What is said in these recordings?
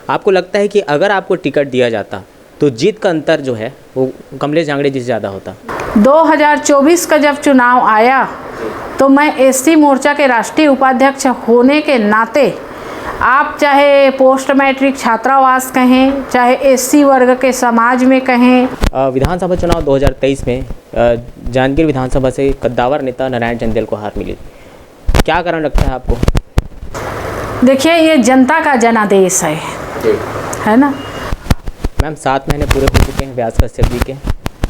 आपको लगता है कि अगर आपको टिकट दिया जाता तो जीत का अंतर जो है वो कमलेश जांगड़े जी से ज़्यादा होता? 2024 का जब चुनाव आया तो मैं एससी मोर्चा के राष्ट्रीय उपाध्यक्ष होने के नाते, आप चाहे पोस्ट मैट्रिक छात्रावास कहें, चाहे एससी वर्ग के समाज में कहें। विधानसभा चुनाव 2023 में जांजगीर विधानसभा से कद्दावर नेता नारायण चंदेल को हार मिली, क्या कारण लगता है आपको? देखिए, ये जनता का जनादेश है ना। मैम 7 महीने पूरे हो चुके हैं व्यास कश्यप जी के,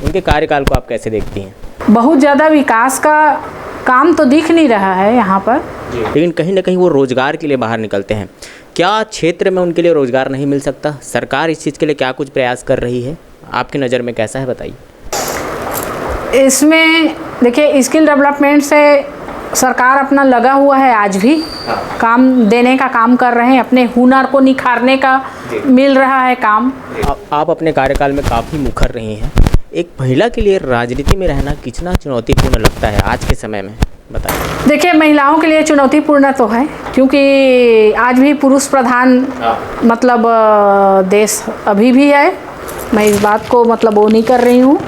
उनके कार्यकाल को आप कैसे देखती हैं? बहुत ज़्यादा विकास का काम तो दिख नहीं रहा है यहाँ पर, लेकिन कहीं ना कहीं वो रोजगार के लिए बाहर निकलते हैं। क्या क्षेत्र में उनके लिए रोजगार नहीं मिल सकता? सरकार इस चीज़ के लिए क्या कुछ प्रयास कर रही है? आपकी नज़र में कैसा है, बताइए। इसमें देखिए, स्किल डेवलपमेंट से सरकार अपना लगा हुआ है, आज भी काम देने का काम कर रहे हैं, अपने हुनर को निखारने का मिल रहा है काम। आप अपने कार्यकाल में काफ़ी मुखर रही हैं, एक महिला के लिए राजनीति में रहना कितना चुनौतीपूर्ण लगता है आज के समय में, बताइए। देखिए, महिलाओं के लिए चुनौतीपूर्ण तो है, क्योंकि आज भी पुरुष प्रधान मतलब देश अभी भी है। मैं इस बात को मतलब वो नहीं कर रही हूँ।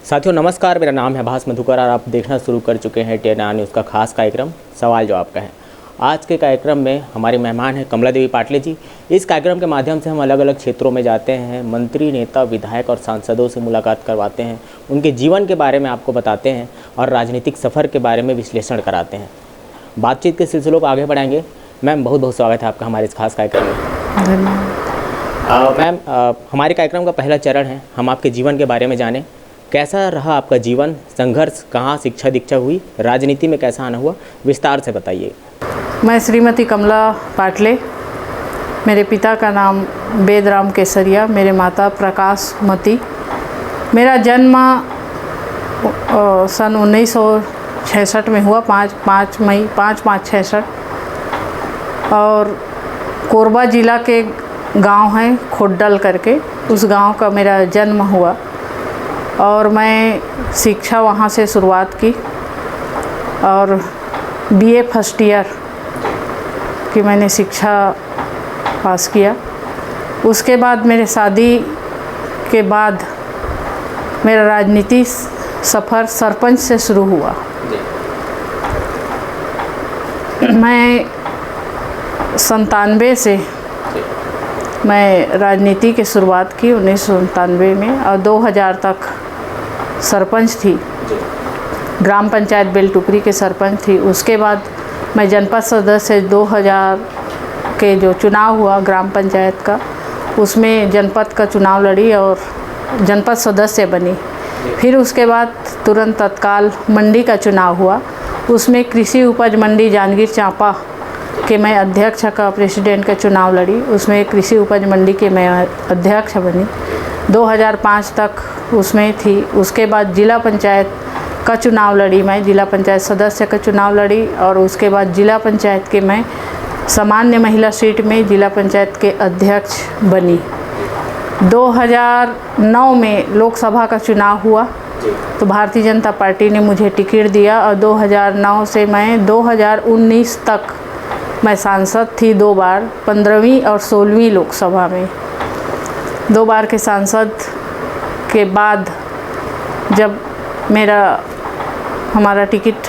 साथियों नमस्कार, मेरा नाम है भास मधुकर और आप देखना शुरू कर चुके हैं TNR न्यूज़ का खास कार्यक्रम सवाल जवाब का है। आज के कार्यक्रम में हमारी मेहमान हैं कमला देवी पाटले जी। इस कार्यक्रम के माध्यम से हम अलग अलग क्षेत्रों में जाते हैं, मंत्री, नेता, विधायक और सांसदों से मुलाकात करवाते हैं, उनके जीवन के बारे में आपको बताते हैं और राजनीतिक सफ़र के बारे में विश्लेषण कराते हैं। बातचीत के सिलसिलों को आगे बढ़ाएंगे। मैम बहुत बहुत स्वागत है आपका हमारे इस खास कार्यक्रम में। मैम हमारे कार्यक्रम का पहला चरण है, हम आपके जीवन के बारे में जानें। कैसा रहा आपका जीवन, संघर्ष, कहाँ शिक्षा दीक्षा हुई, राजनीति में कैसा आना हुआ, विस्तार से बताइए। मैं श्रीमती कमला पाटले, मेरे पिता का नाम वेदराम केसरिया, मेरे माता प्रकाश मती। मेरा जन्म सन 1966 में हुआ, 5 मई 5/5/66, और कोरबा ज़िला के गांव है खोडल करके, उस गांव का मेरा जन्म हुआ और मैं शिक्षा वहाँ से शुरुआत की और BA फर्स्ट ईयर की मैंने शिक्षा पास किया। उसके बाद मेरे शादी के बाद मेरा राजनीति सफ़र सरपंच से शुरू हुआ। मैं 97 से मैं राजनीति की शुरुआत की 1997 में और 2000 तक सरपंच थी, ग्राम पंचायत बेलटुकरी के सरपंच थी। उसके बाद मैं जनपद सदस्य 2000 के जो चुनाव हुआ ग्राम पंचायत का, उसमें जनपद का चुनाव लड़ी और जनपद सदस्य बनी। फिर उसके बाद तुरंत तत्काल मंडी का चुनाव हुआ, उसमें कृषि उपज मंडी जांजगीर चांपा के मैं अध्यक्ष का प्रेसिडेंट का चुनाव लड़ी, उसमें कृषि उपज मंडी के मैं अध्यक्ष बनी। 2005 तक उसमें थी। उसके बाद जिला पंचायत का चुनाव लड़ी, मैं जिला पंचायत सदस्य का चुनाव लड़ी और उसके बाद जिला पंचायत के मैं सामान्य महिला सीट में जिला पंचायत के अध्यक्ष बनी। 2009 में लोकसभा का चुनाव हुआ तो भारतीय जनता पार्टी ने मुझे टिकट दिया और 2009 से मैं 2019 तक मैं सांसद थी 2 बार, 15वीं और 16वीं लोकसभा में। 2 बार के सांसद के बाद जब हमारा टिकट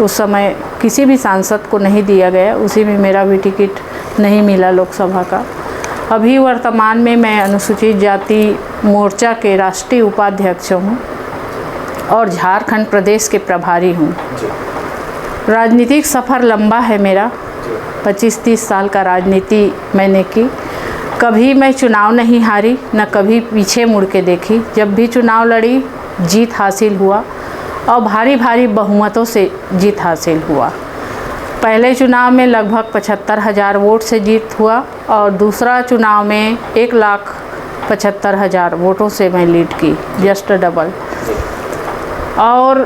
उस समय किसी भी सांसद को नहीं दिया गया, उसी में मेरा भी टिकट नहीं मिला लोकसभा का। अभी वर्तमान में मैं अनुसूचित जाति मोर्चा के राष्ट्रीय उपाध्यक्ष हूँ और झारखंड प्रदेश के प्रभारी हूँ। राजनीतिक सफ़र लंबा है मेरा, 25-30 साल का राजनीति मैंने की। कभी मैं चुनाव नहीं हारी, न कभी पीछे मुड़ के देखी। जब भी चुनाव लड़ी जीत हासिल हुआ और भारी भारी बहुमतों से जीत हासिल हुआ। पहले चुनाव में लगभग 75,000 वोट से जीत हुआ और दूसरा चुनाव में 1,75,000 वोटों से मैं लीड की, जस्ट डबल। और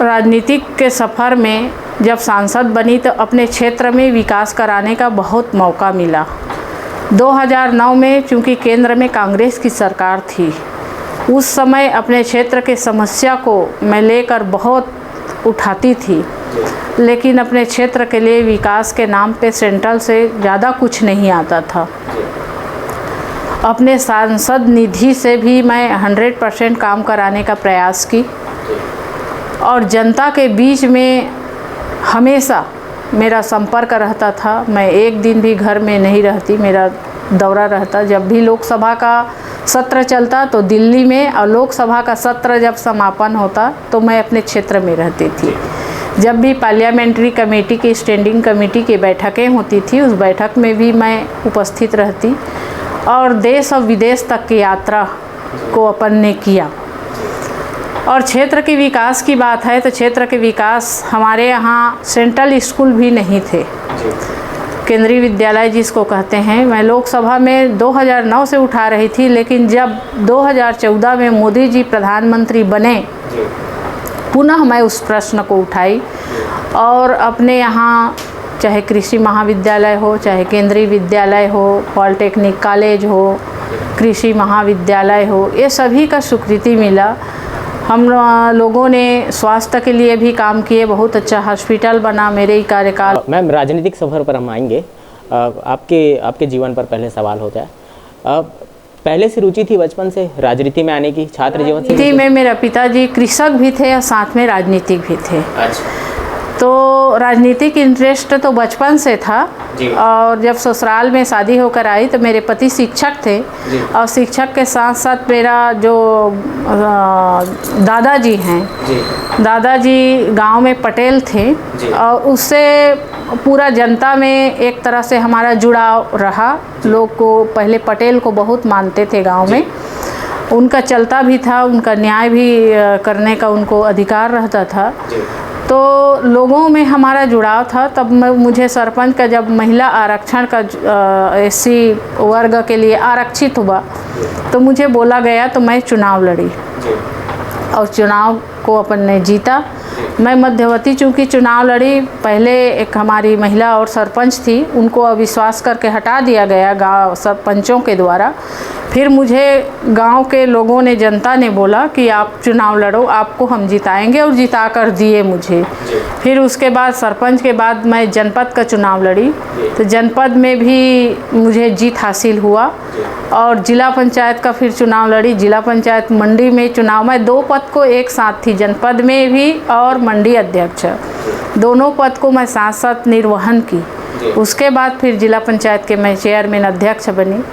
राजनीतिक के सफ़र में जब सांसद बनी तो अपने क्षेत्र में विकास कराने का बहुत मौका मिला। 2009 में चूँकि केंद्र में कांग्रेस की सरकार थी, उस समय अपने क्षेत्र के समस्या को मैं लेकर बहुत उठाती थी लेकिन अपने क्षेत्र के लिए विकास के नाम पे सेंट्रल से ज़्यादा कुछ नहीं आता था। अपने सांसद निधि से भी मैं 100% काम कराने का प्रयास की और जनता के बीच में हमेशा मेरा संपर्क रहता था। मैं एक दिन भी घर में नहीं रहती, मेरा दौरा रहता। जब भी लोकसभा का सत्र चलता तो दिल्ली में, और लोकसभा का सत्र जब समापन होता तो मैं अपने क्षेत्र में रहती थी। जब भी पार्लियामेंट्री कमेटी की, स्टैंडिंग कमेटी की बैठकें होती थी, उस बैठक में भी मैं उपस्थित रहती और देश और विदेश तक की यात्रा को अपन ने किया। और क्षेत्र के विकास की बात है तो क्षेत्र के विकास, हमारे यहाँ सेंट्रल स्कूल भी नहीं थे, केंद्रीय विद्यालय जिसको कहते हैं। मैं लोकसभा में 2009 से उठा रही थी, लेकिन जब 2014 में मोदी जी प्रधानमंत्री बने, पुनः मैं उस प्रश्न को उठाई और अपने यहाँ चाहे कृषि महाविद्यालय हो, चाहे केंद्रीय विद्यालय हो, पॉलिटेक्निक कॉलेज हो, कृषि महाविद्यालय हो, ये सभी का स्वीकृति मिला। हम लोगों ने स्वास्थ्य के लिए भी काम किए, बहुत अच्छा हॉस्पिटल बना मेरे ही कार्यकाल। मैम, राजनीतिक सफ़र पर हम आएंगे। आपके जीवन पर पहले सवाल होता है, पहले से रुचि थी बचपन से राजनीति में आने की? छात्र जीवन से? राजनीति में मेरा पिताजी कृषक भी थे और साथ में राजनीतिक भी थे। अच्छा। तो राजनीतिक इंटरेस्ट तो बचपन से था। और जब ससुराल में शादी होकर आई तो मेरे पति शिक्षक थे और शिक्षक के साथ साथ मेरा जो दादाजी हैं, दादाजी गांव में पटेल थे और उससे पूरा जनता में एक तरह से हमारा जुड़ाव रहा। लोग को पहले पटेल को बहुत मानते थे गांव में, उनका चलता भी था, उनका न्याय भी करने का उनको अधिकार रहता था। तो लोगों में हमारा जुड़ाव था। तब मुझे सरपंच का, जब महिला आरक्षण का एससी वर्ग के लिए आरक्षित हुआ तो मुझे बोला गया, तो मैं चुनाव लड़ी और चुनाव को अपन ने जीता। मैं मध्यवर्ती चूँकि चुनाव लड़ी, पहले एक हमारी महिला और सरपंच थी, उनको अविश्वास करके हटा दिया गया गांव सरपंचों के द्वारा। फिर मुझे गांव के लोगों ने, जनता ने बोला कि आप चुनाव लड़ो, आपको हम जिताएंगे, और जिता कर दिए मुझे। फिर उसके बाद सरपंच के बाद मैं जनपद का चुनाव लड़ी, तो जनपद में भी मुझे जीत हासिल हुआ। और जिला पंचायत का फिर चुनाव लड़ी, जिला पंचायत मंडी में चुनाव में 2 पद को एक साथ थी, जनपद में भी और मंडी अध्यक्ष, दोनों पद को मैं साथ साथ निर्वहन की। उसके बाद फिर जिला पंचायत के मैं चेयरमैन अध्यक्ष बनी।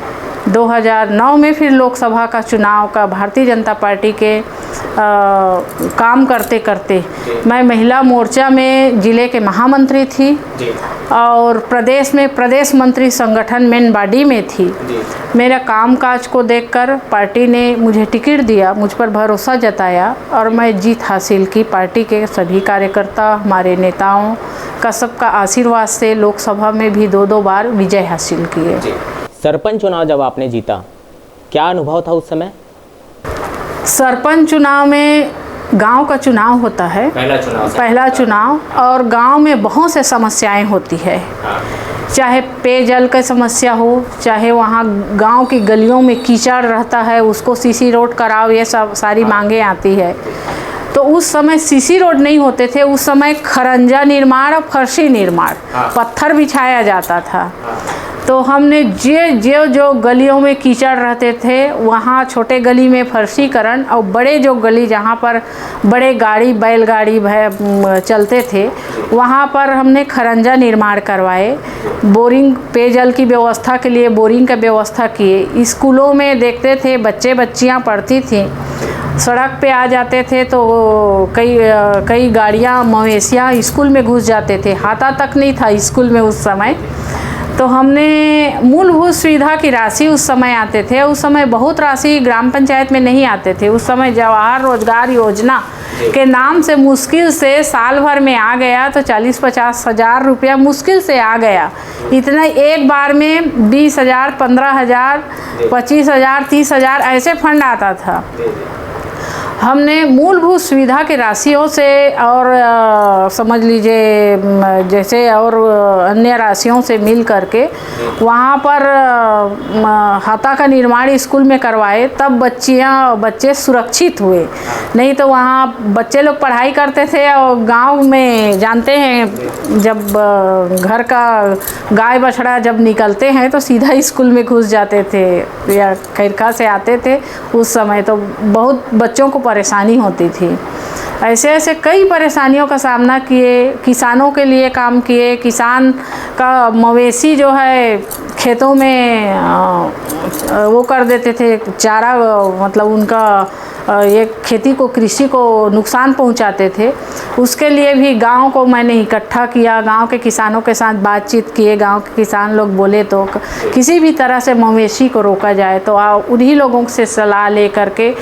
2009 में फिर लोकसभा का चुनाव का भारतीय जनता पार्टी के काम करते करते मैं महिला मोर्चा में जिले के महामंत्री थी और प्रदेश में प्रदेश मंत्री संगठन मेन बॉडी में थी। मेरा कामकाज को देखकर पार्टी ने मुझे टिकट दिया, मुझ पर भरोसा जताया और मैं जीत हासिल की। पार्टी के सभी कार्यकर्ता, हमारे नेताओं का सबका आशीर्वाद से लोकसभा में भी 2-2 बार विजय हासिल किए। सरपंच चुनाव जब आपने जीता, क्या अनुभव था उस समय? सरपंच चुनाव में, गांव का चुनाव होता है, पहला चुनाव, और गांव में बहुत से समस्याएं होती है। चाहे पेयजल की समस्या हो, चाहे वहाँ गांव की गलियों में कीचड़ रहता है, उसको सीसी रोड कराओ, ये सब सारी मांगे आती है। तो उस समय सीसी रोड नहीं होते थे, उस समय खरंजा निर्माण और फर्शी निर्माण, पत्थर बिछाया जाता था। तो हमने जो गलियों में कीचड़ रहते थे वहाँ छोटे गली में फर्शीकरण, और बड़े जो गली जहाँ पर बड़े गाड़ी, बैलगाड़ी चलते थे, वहाँ पर हमने खरंजा निर्माण करवाए। बोरिंग, पेयजल की व्यवस्था के लिए बोरिंग का व्यवस्था किए। स्कूलों में देखते थे बच्चियाँ पढ़ती थीं, सड़क पे आ जाते थे तो कई गाड़ियाँ, मवेशियाँ स्कूल में घुस जाते थे, हाथा तक नहीं था स्कूल में उस समय। तो हमने मूलभूत सुविधा की राशि, उस समय आते थे, उस समय बहुत राशि ग्राम पंचायत में नहीं आते थे। उस समय जवाहर रोजगार योजना के नाम से मुश्किल से साल भर में आ गया तो 40-50 हज़ार रुपया मुश्किल से आ गया। इतना एक बार में 20,000, 15,000, 25,000, 30,000 ऐसे फंड आता था। हमने मूलभूत सुविधा की राशियों से और समझ लीजिए जैसे और अन्य राशियों से मिल करके वहाँ पर हाता का निर्माण स्कूल में करवाए, तब बच्चे सुरक्षित हुए। नहीं तो वहाँ बच्चे लोग पढ़ाई करते थे और गांव में जानते हैं जब घर का गाय बछड़ा जब निकलते हैं तो सीधा स्कूल में घुस जाते थे या खैरखा से आते थे। उस समय तो बहुत बच्चों को परेशानी होती थी। ऐसे ऐसे कई परेशानियों का सामना किए, किसानों के लिए काम किए। किसान का मवेशी जो है खेतों में वो कर देते थे चारा, मतलब उनका ये खेती को, कृषि को नुकसान पहुंचाते थे। उसके लिए भी गांव को मैंने इकट्ठा किया, गांव के किसानों के साथ बातचीत किए। गांव के किसान लोग बोले तो किसी भी तरह से मवेशी को रोका जाए तो उन्हीं लोगों से सलाह ले करके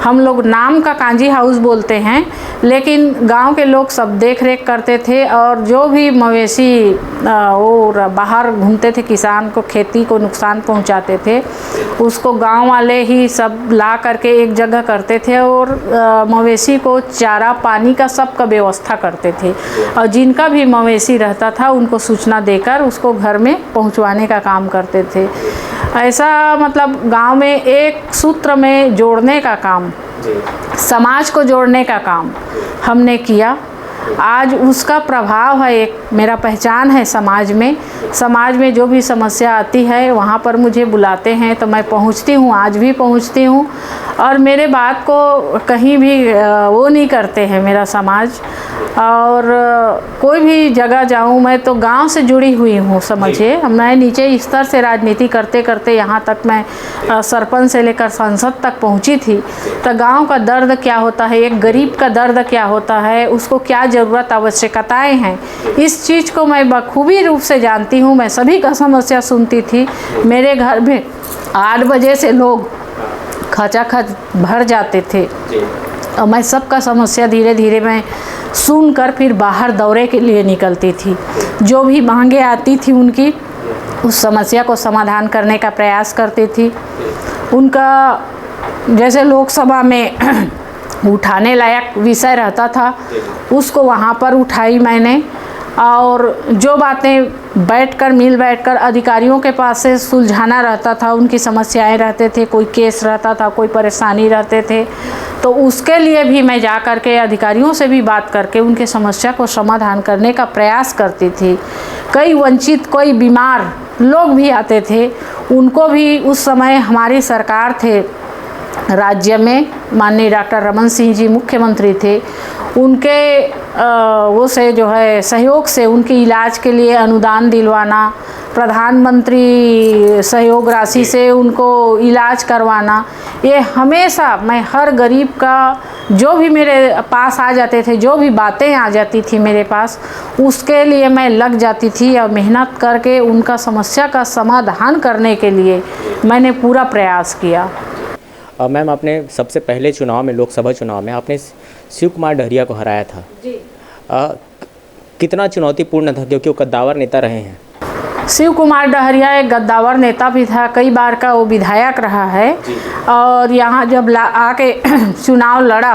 हम लोग, नाम का कांजी हाउस बोलते हैं, लेकिन गांव के लोग सब देख रेख करते थे। और जो भी मवेशी वो बाहर घूमते थे, किसान को खेती को नुकसान पहुंचाते थे, उसको गांव वाले ही सब ला करके एक जगह करते थे और मवेशी को चारा पानी का सबका व्यवस्था करते थे। और जिनका भी मवेशी रहता था उनको सूचना देकर उसको घर में पहुंचवाने का काम करते थे। ऐसा मतलब गांव में एक सूत्र में जोड़ने का काम, समाज को जोड़ने का काम हमने किया। आज उसका प्रभाव है, एक मेरा पहचान है समाज में। समाज में जो भी समस्या आती है वहाँ पर मुझे बुलाते हैं तो मैं पहुँचती हूँ, आज भी पहुँचती हूँ। और मेरे बात को कहीं भी वो नहीं करते हैं मेरा समाज। और कोई भी जगह जाऊँ मैं तो गांव से जुड़ी हुई हूँ, समझिए। मैं नीचे स्तर से राजनीति करते करते यहाँ तक मैं सरपंच से लेकर संसद तक पहुँची थी। तो गांव का दर्द क्या होता है, एक गरीब का दर्द क्या होता है, उसको क्या ज़रूरत आवश्यकताएं हैं, इस चीज़ को मैं बखूबी रूप से जानती हूँ। मैं सभी का समस्या सुनती थी। मेरे घर में 8 बजे से लोग खचाखच भर जाते थे और मैं सबका समस्या धीरे धीरे मैं सुनकर फिर बाहर दौरे के लिए निकलती थी। जो भी मांगे आती थी उनकी, उस समस्या को समाधान करने का प्रयास करती थी। उनका जैसे लोकसभा में उठाने लायक विषय रहता था उसको वहाँ पर उठाई मैंने। और जो बातें बैठकर अधिकारियों के पास से सुलझाना रहता था, उनकी समस्याएं रहते थे, कोई केस रहता था, कोई परेशानी रहते थे, तो उसके लिए भी मैं जा कर के अधिकारियों से भी बात करके उनके समस्या को समाधान करने का प्रयास करती थी। कई वंचित, कोई बीमार लोग भी आते थे, उनको भी उस समय हमारी सरकार थे राज्य में, माननीय डॉक्टर रमन सिंह जी मुख्यमंत्री थे, उनके वो से जो है सहयोग से उनके इलाज के लिए अनुदान दिलवाना, प्रधानमंत्री सहयोग राशि से उनको इलाज करवाना, ये हमेशा मैं हर गरीब का जो भी मेरे पास आ जाते थे, जो भी बातें आ जाती थी मेरे पास, उसके लिए मैं लग जाती थी और मेहनत करके उनका समस्या का समाधान करने के लिए मैंने पूरा प्रयास किया। मैम, आपने सबसे पहले चुनाव में, लोकसभा चुनाव में आपने शिव कुमार डहरिया को हराया था जी। कितना चुनौतीपूर्ण था, क्योंकि वो गद्दावर नेता रहे हैं। शिव कुमार डहरिया एक गद्दावर नेता भी था, कई बार का वो विधायक रहा है और यहाँ जब आके चुनाव लड़ा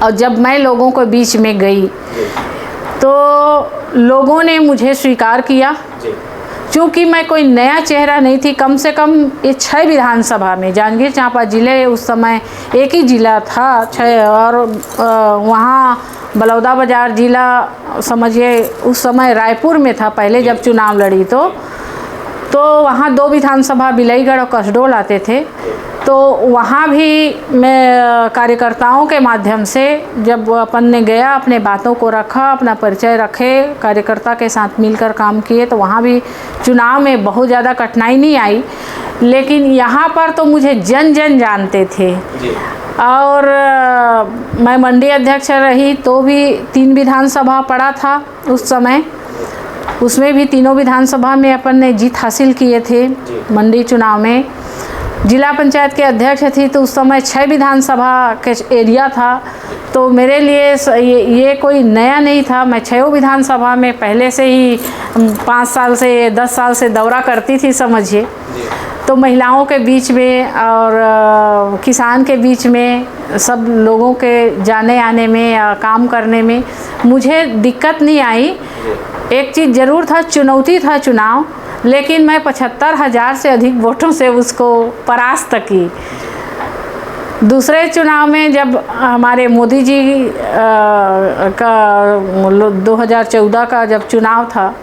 और जब मैं लोगों के बीच में गई तो लोगों ने मुझे स्वीकार किया। क्योंकि मैं कोई नया चेहरा नहीं थी, कम से कम ये 6 विधानसभा में, जांजगीर चांपा ज़िले उस समय एक ही ज़िला था 6, और वहाँ बलौदा बाज़ार ज़िला समझिए उस समय रायपुर में था पहले जब चुनाव लड़ी तो वहाँ 2 विधानसभा बिलईगढ़ और कसडोल आते थे। तो वहाँ भी मैं कार्यकर्ताओं के माध्यम से जब अपन ने गया, अपने बातों को रखा, अपना परिचय रखे, कार्यकर्ता के साथ मिलकर काम किए, तो वहाँ भी चुनाव में बहुत ज़्यादा कठिनाई नहीं आई। लेकिन यहाँ पर तो मुझे जन जन जानते थे। और मैं मंडी अध्यक्ष रही तो भी 3 विधानसभा पड़ा था उस समय, उसमें भी तीनों विधानसभा में अपन ने जीत हासिल किए थे। मंडी चुनाव में जिला पंचायत के अध्यक्ष थी तो उस समय 6 विधानसभा के एरिया था, तो मेरे लिए ये कोई नया नहीं था। मैं 6 विधानसभा में पहले से ही 5 साल से 10 साल से दौरा करती थी समझिए। तो महिलाओं के बीच में और किसान के बीच में सब लोगों के जाने आने में या काम करने में मुझे दिक्कत नहीं आई। एक चीज़ ज़रूर था, चुनौती था चुनाव, लेकिन मैं 75,000 से अधिक वोटों से उसको परास्त की। दूसरे चुनाव में जब हमारे मोदी जी का 2014 का जब चुनाव था,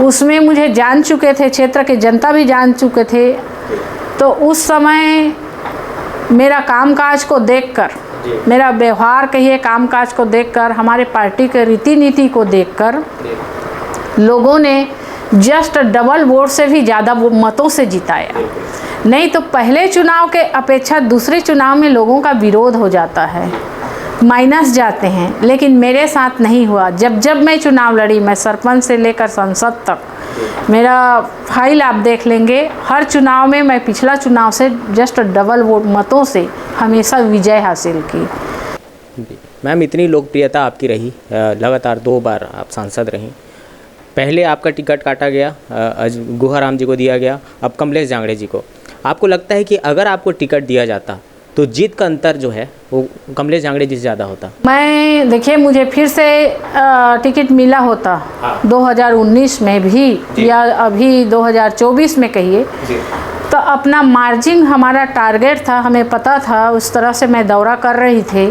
उसमें मुझे जान चुके थे, क्षेत्र के जनता भी जान चुके थे। तो उस समय मेरा कामकाज को देखकर, मेरा व्यवहार कहिए कामकाज को देखकर, हमारे पार्टी के रीति नीति को देखकर लोगों ने जस्ट डबल वोट से भी ज़्यादा मतों से जिताया। नहीं तो पहले चुनाव के अपेक्षा दूसरे चुनाव में लोगों का विरोध हो जाता है, माइनस जाते हैं, लेकिन मेरे साथ नहीं हुआ। जब मैं चुनाव लड़ी, मैं सरपंच से लेकर संसद तक, मेरा फाइल आप देख लेंगे, हर चुनाव में मैं पिछला चुनाव से जस्ट डबल वोट मतों से हमेशा विजय हासिल की। मैम, इतनी लोकप्रियता आपकी रही, लगातार 2 बार आप सांसद रहीं। पहले आपका टिकट काटा गया, गुहाराम जी को दिया गया, अब कमलेश जांगड़े जी को। आपको लगता है कि अगर आपको टिकट दिया जाता तो जीत का अंतर जो है वो कमलेश जांगड़े जी से ज़्यादा होता? मैं देखिए, मुझे फिर से टिकट मिला होता, हाँ। 2019 में भी या अभी 2024 में कहिए, तो अपना मार्जिन हमारा टारगेट था, हमें पता था, उस तरह से मैं दौरा कर रही थी।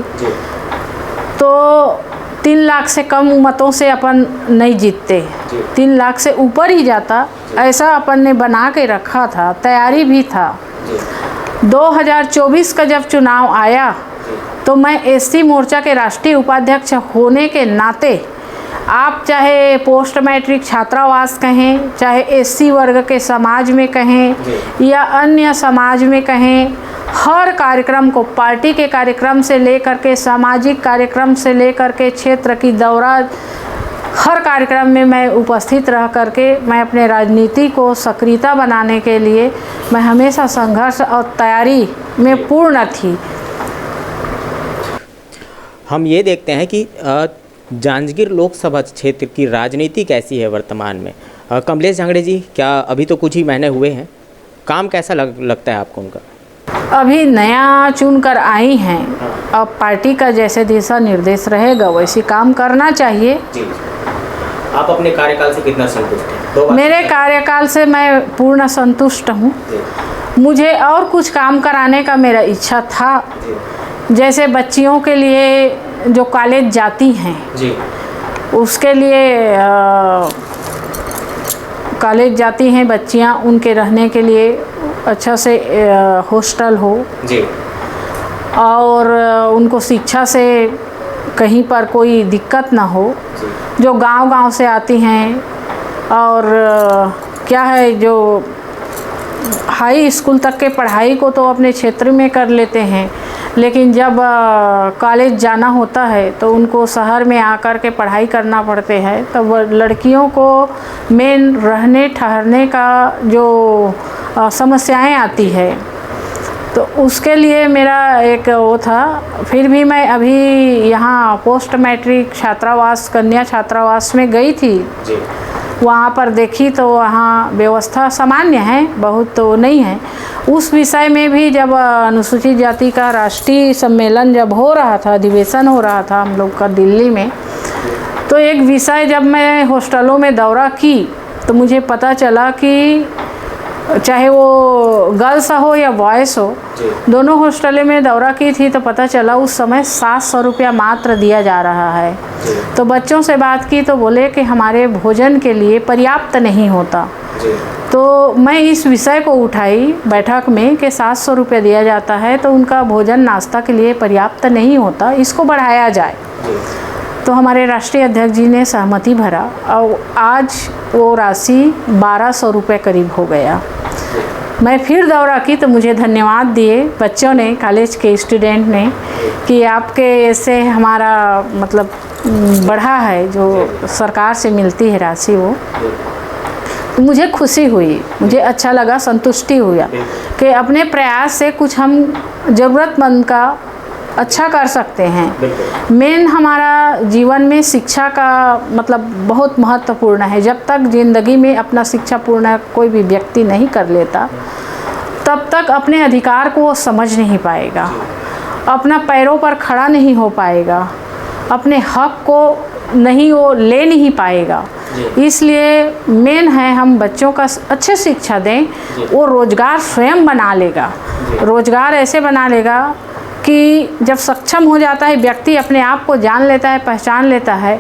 तो 3 लाख से कम मतों से अपन नहीं जीतते, 3 लाख से ऊपर ही जाता, ऐसा अपन ने बना के रखा था, तैयारी भी था। 2024 का जब चुनाव आया तो मैं एससी मोर्चा के राष्ट्रीय उपाध्यक्ष होने के नाते, आप चाहे पोस्ट मैट्रिक छात्रावास कहें, चाहे एससी वर्ग के समाज में कहें या अन्य समाज में कहें, हर कार्यक्रम को, पार्टी के कार्यक्रम से लेकर के सामाजिक कार्यक्रम से लेकर के क्षेत्र की दौरा, हर कार्यक्रम में मैं उपस्थित रह करके मैं अपने राजनीति को सक्रियता बनाने के लिए मैं हमेशा संघर्ष और तैयारी में पूर्ण थी। हम ये देखते हैं कि जांजगीर लोकसभा क्षेत्र की राजनीति कैसी है वर्तमान में। कमलेश जांगड़े जी, क्या अभी तो कुछ ही महीने हुए हैं, काम कैसा लगता है आपको उनका? अभी नया चुनकर आई हैं, अब पार्टी का जैसे दिशा निर्देश रहेगा वैसे काम करना चाहिए। जी। आप अपने कार्यकाल से कितना संतुष्ट हैं? मेरे कार्यकाल से मैं पूर्ण संतुष्ट हूँ। मुझे और कुछ काम कराने का मेरा इच्छा था, जैसे बच्चियों के लिए जो कॉलेज जाती हैं जी, उसके लिए कॉलेज जाती हैं बच्चियाँ, उनके रहने के लिए अच्छा से हॉस्टल हो जी, और उनको शिक्षा से कहीं पर कोई दिक्कत ना हो। जो गांव-गांव से आती हैं और क्या है, जो हाई स्कूल तक के पढ़ाई को तो अपने क्षेत्र में कर लेते हैं, लेकिन जब कॉलेज जाना होता है तो उनको शहर में आकर के पढ़ाई करना पड़ते हैं। तो लड़कियों को मेन रहने ठहरने का जो समस्याएं आती है, तो उसके लिए मेरा एक वो था। फिर भी मैं अभी यहाँ पोस्ट मैट्रिक छात्रावास, कन्या छात्रावास में गई थी जी। वहाँ पर देखी तो वहाँ व्यवस्था सामान्य है, बहुत तो नहीं है। उस विषय में भी जब अनुसूचित जाति का राष्ट्रीय सम्मेलन जब हो रहा था, अधिवेशन हो रहा था हम लोग का दिल्ली में, तो एक विषय जब मैं हॉस्टलों में दौरा की तो मुझे पता चला कि चाहे वो गर्ल्स हो या बॉयज़ हो, दोनों हॉस्टलों में दौरा की थी तो पता चला उस समय 700 रुपया मात्र दिया जा रहा है। तो बच्चों से बात की तो बोले कि हमारे भोजन के लिए पर्याप्त नहीं होता। तो मैं इस विषय को उठाई बैठक में कि 700 रुपया दिया जाता है तो उनका भोजन नाश्ता के लिए पर्याप्त नहीं होता, इसको बढ़ाया जाए। तो हमारे राष्ट्रीय अध्यक्ष जी ने सहमति भरा और आज वो राशि 1200 रुपये करीब हो गया। मैं फिर दौरा की तो मुझे धन्यवाद दिए बच्चों ने, कॉलेज के स्टूडेंट ने, कि आपके ऐसे हमारा मतलब बढ़ा है जो सरकार से मिलती है राशि, वो तो मुझे खुशी हुई, मुझे अच्छा लगा, संतुष्टि हुआ कि अपने प्रयास से कुछ हम ज़रूरतमंद का अच्छा कर सकते हैं। मेन हमारा जीवन में शिक्षा का मतलब बहुत महत्वपूर्ण है। जब तक ज़िंदगी में अपना शिक्षा पूर्ण कोई भी व्यक्ति नहीं कर लेता, तब तक अपने अधिकार को वो समझ नहीं पाएगा, अपना पैरों पर खड़ा नहीं हो पाएगा, अपने हक को नहीं वो ले नहीं पाएगा। इसलिए मेन है हम बच्चों का अच्छे शिक्षा दें, वो रोज़गार स्वयं बना लेगा। रोज़गार ऐसे बना लेगा कि जब सक्षम हो जाता है व्यक्ति, अपने आप को जान लेता है, पहचान लेता है,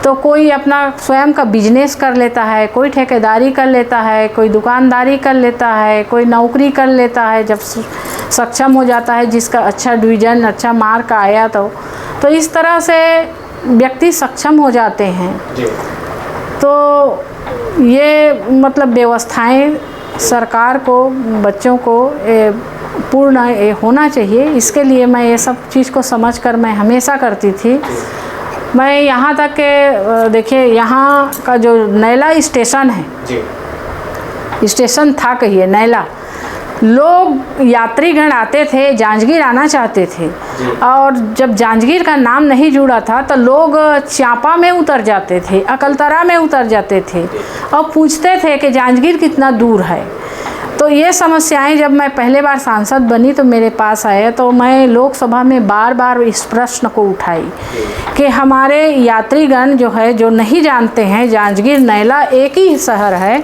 तो कोई अपना स्वयं का बिजनेस कर लेता है, कोई ठेकेदारी कर लेता है, कोई दुकानदारी कर लेता है, कोई नौकरी कर लेता है। जब सक्षम हो जाता है, जिसका अच्छा डिवीज़न, अच्छा मार्क आया तो इस तरह से व्यक्ति सक्षम हो जाते हैं। तो ये मतलब व्यवस्थाएं सरकार को बच्चों को पूर्ण होना चाहिए। इसके लिए मैं ये सब चीज़ को समझकर मैं हमेशा करती थी। मैं यहाँ तक के देखिए, यहाँ का जो नैला स्टेशन है, स्टेशन था कहिए नैला, लोग यात्रीगण आते थे, जांजगीर आना चाहते थे, और जब जांजगीर का नाम नहीं जुड़ा था तो लोग चांपा में उतर जाते थे, अकलतरा में उतर जाते थे और पूछते थे कि जांजगीर कितना दूर है। तो ये समस्याएं जब मैं पहले बार सांसद बनी तो मेरे पास आए, तो मैं लोकसभा में बार बार इस प्रश्न को उठाई कि हमारे यात्रीगण जो है, जो नहीं जानते हैं जांजगीर नैला एक ही शहर है,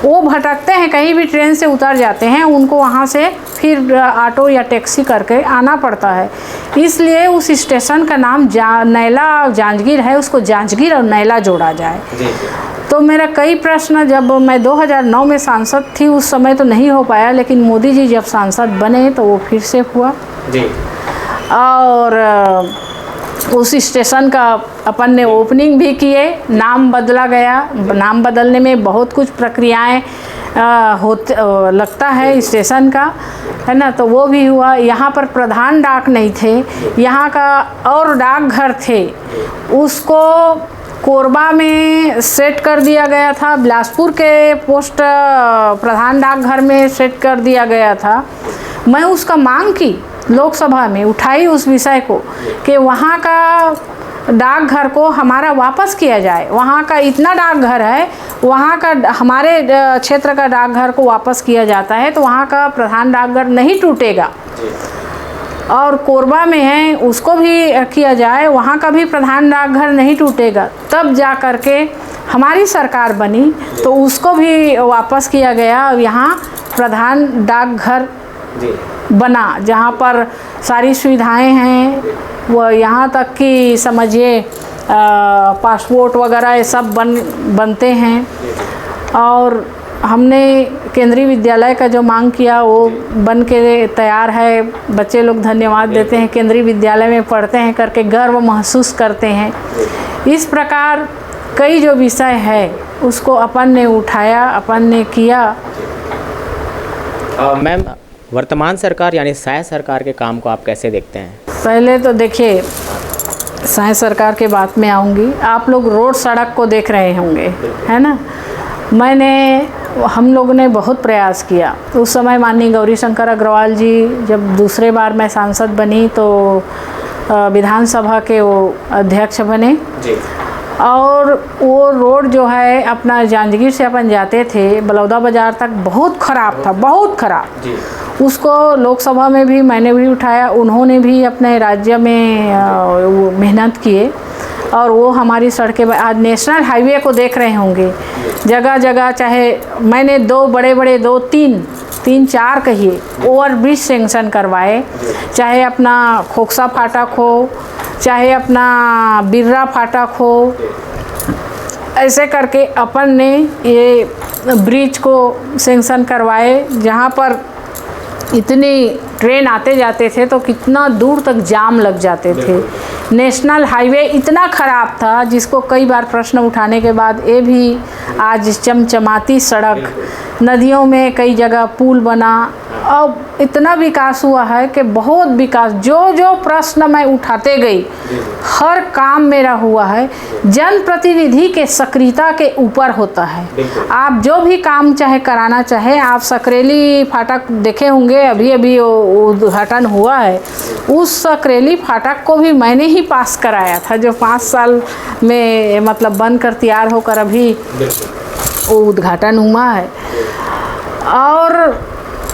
वो भटकते हैं, कहीं भी ट्रेन से उतर जाते हैं, उनको वहाँ से फिर ऑटो या टैक्सी करके आना पड़ता है। इसलिए उस स्टेशन का नाम नैला जांजगीर है, उसको जांजगीर और नैला जोड़ा जाए। तो मेरा कई प्रश्न, जब मैं 2009 में सांसद थी उस समय तो नहीं हो पाया, लेकिन मोदी जी जब सांसद बने तो वो फिर से हुआ जी। और उस स्टेशन का अपन ने ओपनिंग भी किए, नाम बदला गया। नाम बदलने में बहुत कुछ प्रक्रियाएं लगता है स्टेशन का, है ना, तो वो भी हुआ। यहाँ पर प्रधान डाक नहीं थे, यहाँ का और डाकघर थे, उसको कोरबा में सेट कर दिया गया था, बिलासपुर के पोस्ट प्रधान डाकघर में सेट कर दिया गया था। मैं उसका मांग की, लोकसभा में उठाई उस विषय को कि वहाँ का डाकघर को हमारा वापस किया जाए। वहाँ का इतना डाकघर है, वहाँ का हमारे क्षेत्र का डाकघर को वापस किया जाता है तो वहाँ का प्रधान डाकघर नहीं टूटेगा। और कोरबा में है उसको भी किया जाए, वहाँ का भी प्रधान डाकघर नहीं टूटेगा। तब जा कर के हमारी सरकार बनी तो उसको भी वापस किया गया। यहाँ प्रधान डाकघर बना जहाँ पर सारी सुविधाएं हैं, वो यहाँ तक कि समझिए पासपोर्ट वगैरह ये सब बनते हैं। और हमने केंद्रीय विद्यालय का जो मांग किया वो बन के तैयार है। बच्चे लोग धन्यवाद देते हैं, केंद्रीय विद्यालय में पढ़ते हैं करके गर्व महसूस करते हैं। इस प्रकार कई जो विषय है उसको अपन ने उठाया, अपन ने किया। मैम, वर्तमान सरकार यानी साय सरकार के काम को आप कैसे देखते हैं? पहले तो देखिए, साय सरकार के बात में आऊँगी। आप लोग रोड सड़क को देख रहे होंगे, है ना। हम लोगों ने बहुत प्रयास किया। उस समय माननीय गौरीशंकर अग्रवाल जी जब दूसरे बार मैं सांसद बनी तो विधानसभा के वो अध्यक्ष बने जी। और वो रोड जो है अपना जांजगीर से अपन जाते थे बलौदा बाज़ार तक, बहुत ख़राब था, बहुत ख़राब जी। उसको लोकसभा में भी मैंने भी उठाया, उन्होंने भी अपने राज्य में मेहनत किए और वो हमारी सड़कें आज नेशनल हाईवे को देख रहे होंगे जगह जगह। चाहे मैंने दो बड़े बड़े तीन चार कहिए ओवरब्रिज सेंक्शन करवाए, चाहे अपना खोखसा फाटक हो, चाहे अपना बिर्रा फाटक हो, ऐसे करके अपन ने ये ब्रिज को सेंक्शन करवाए। जहाँ पर इतनी ट्रेन आते जाते थे तो कितना दूर तक जाम लग जाते थे। नेशनल हाईवे इतना ख़राब था जिसको कई बार प्रश्न उठाने के बाद ये भी आज चमचमाती सड़क, नदियों में कई जगह पुल बना, अब इतना विकास हुआ है कि बहुत विकास, जो जो प्रश्न मैं उठाते गई हर काम मेरा हुआ है। जनप्रतिनिधि के सक्रियता के ऊपर होता है। आप जो भी काम चाहे कराना चाहे, आप सकरेली फाटक देखे होंगे, अभी अभी उद्घाटन हुआ है, उस सकरेली फाटक को भी मैंने ही पास कराया था, जो 5 साल में मतलब बनकर तैयार होकर अभी वो उद्घाटन हुआ है। और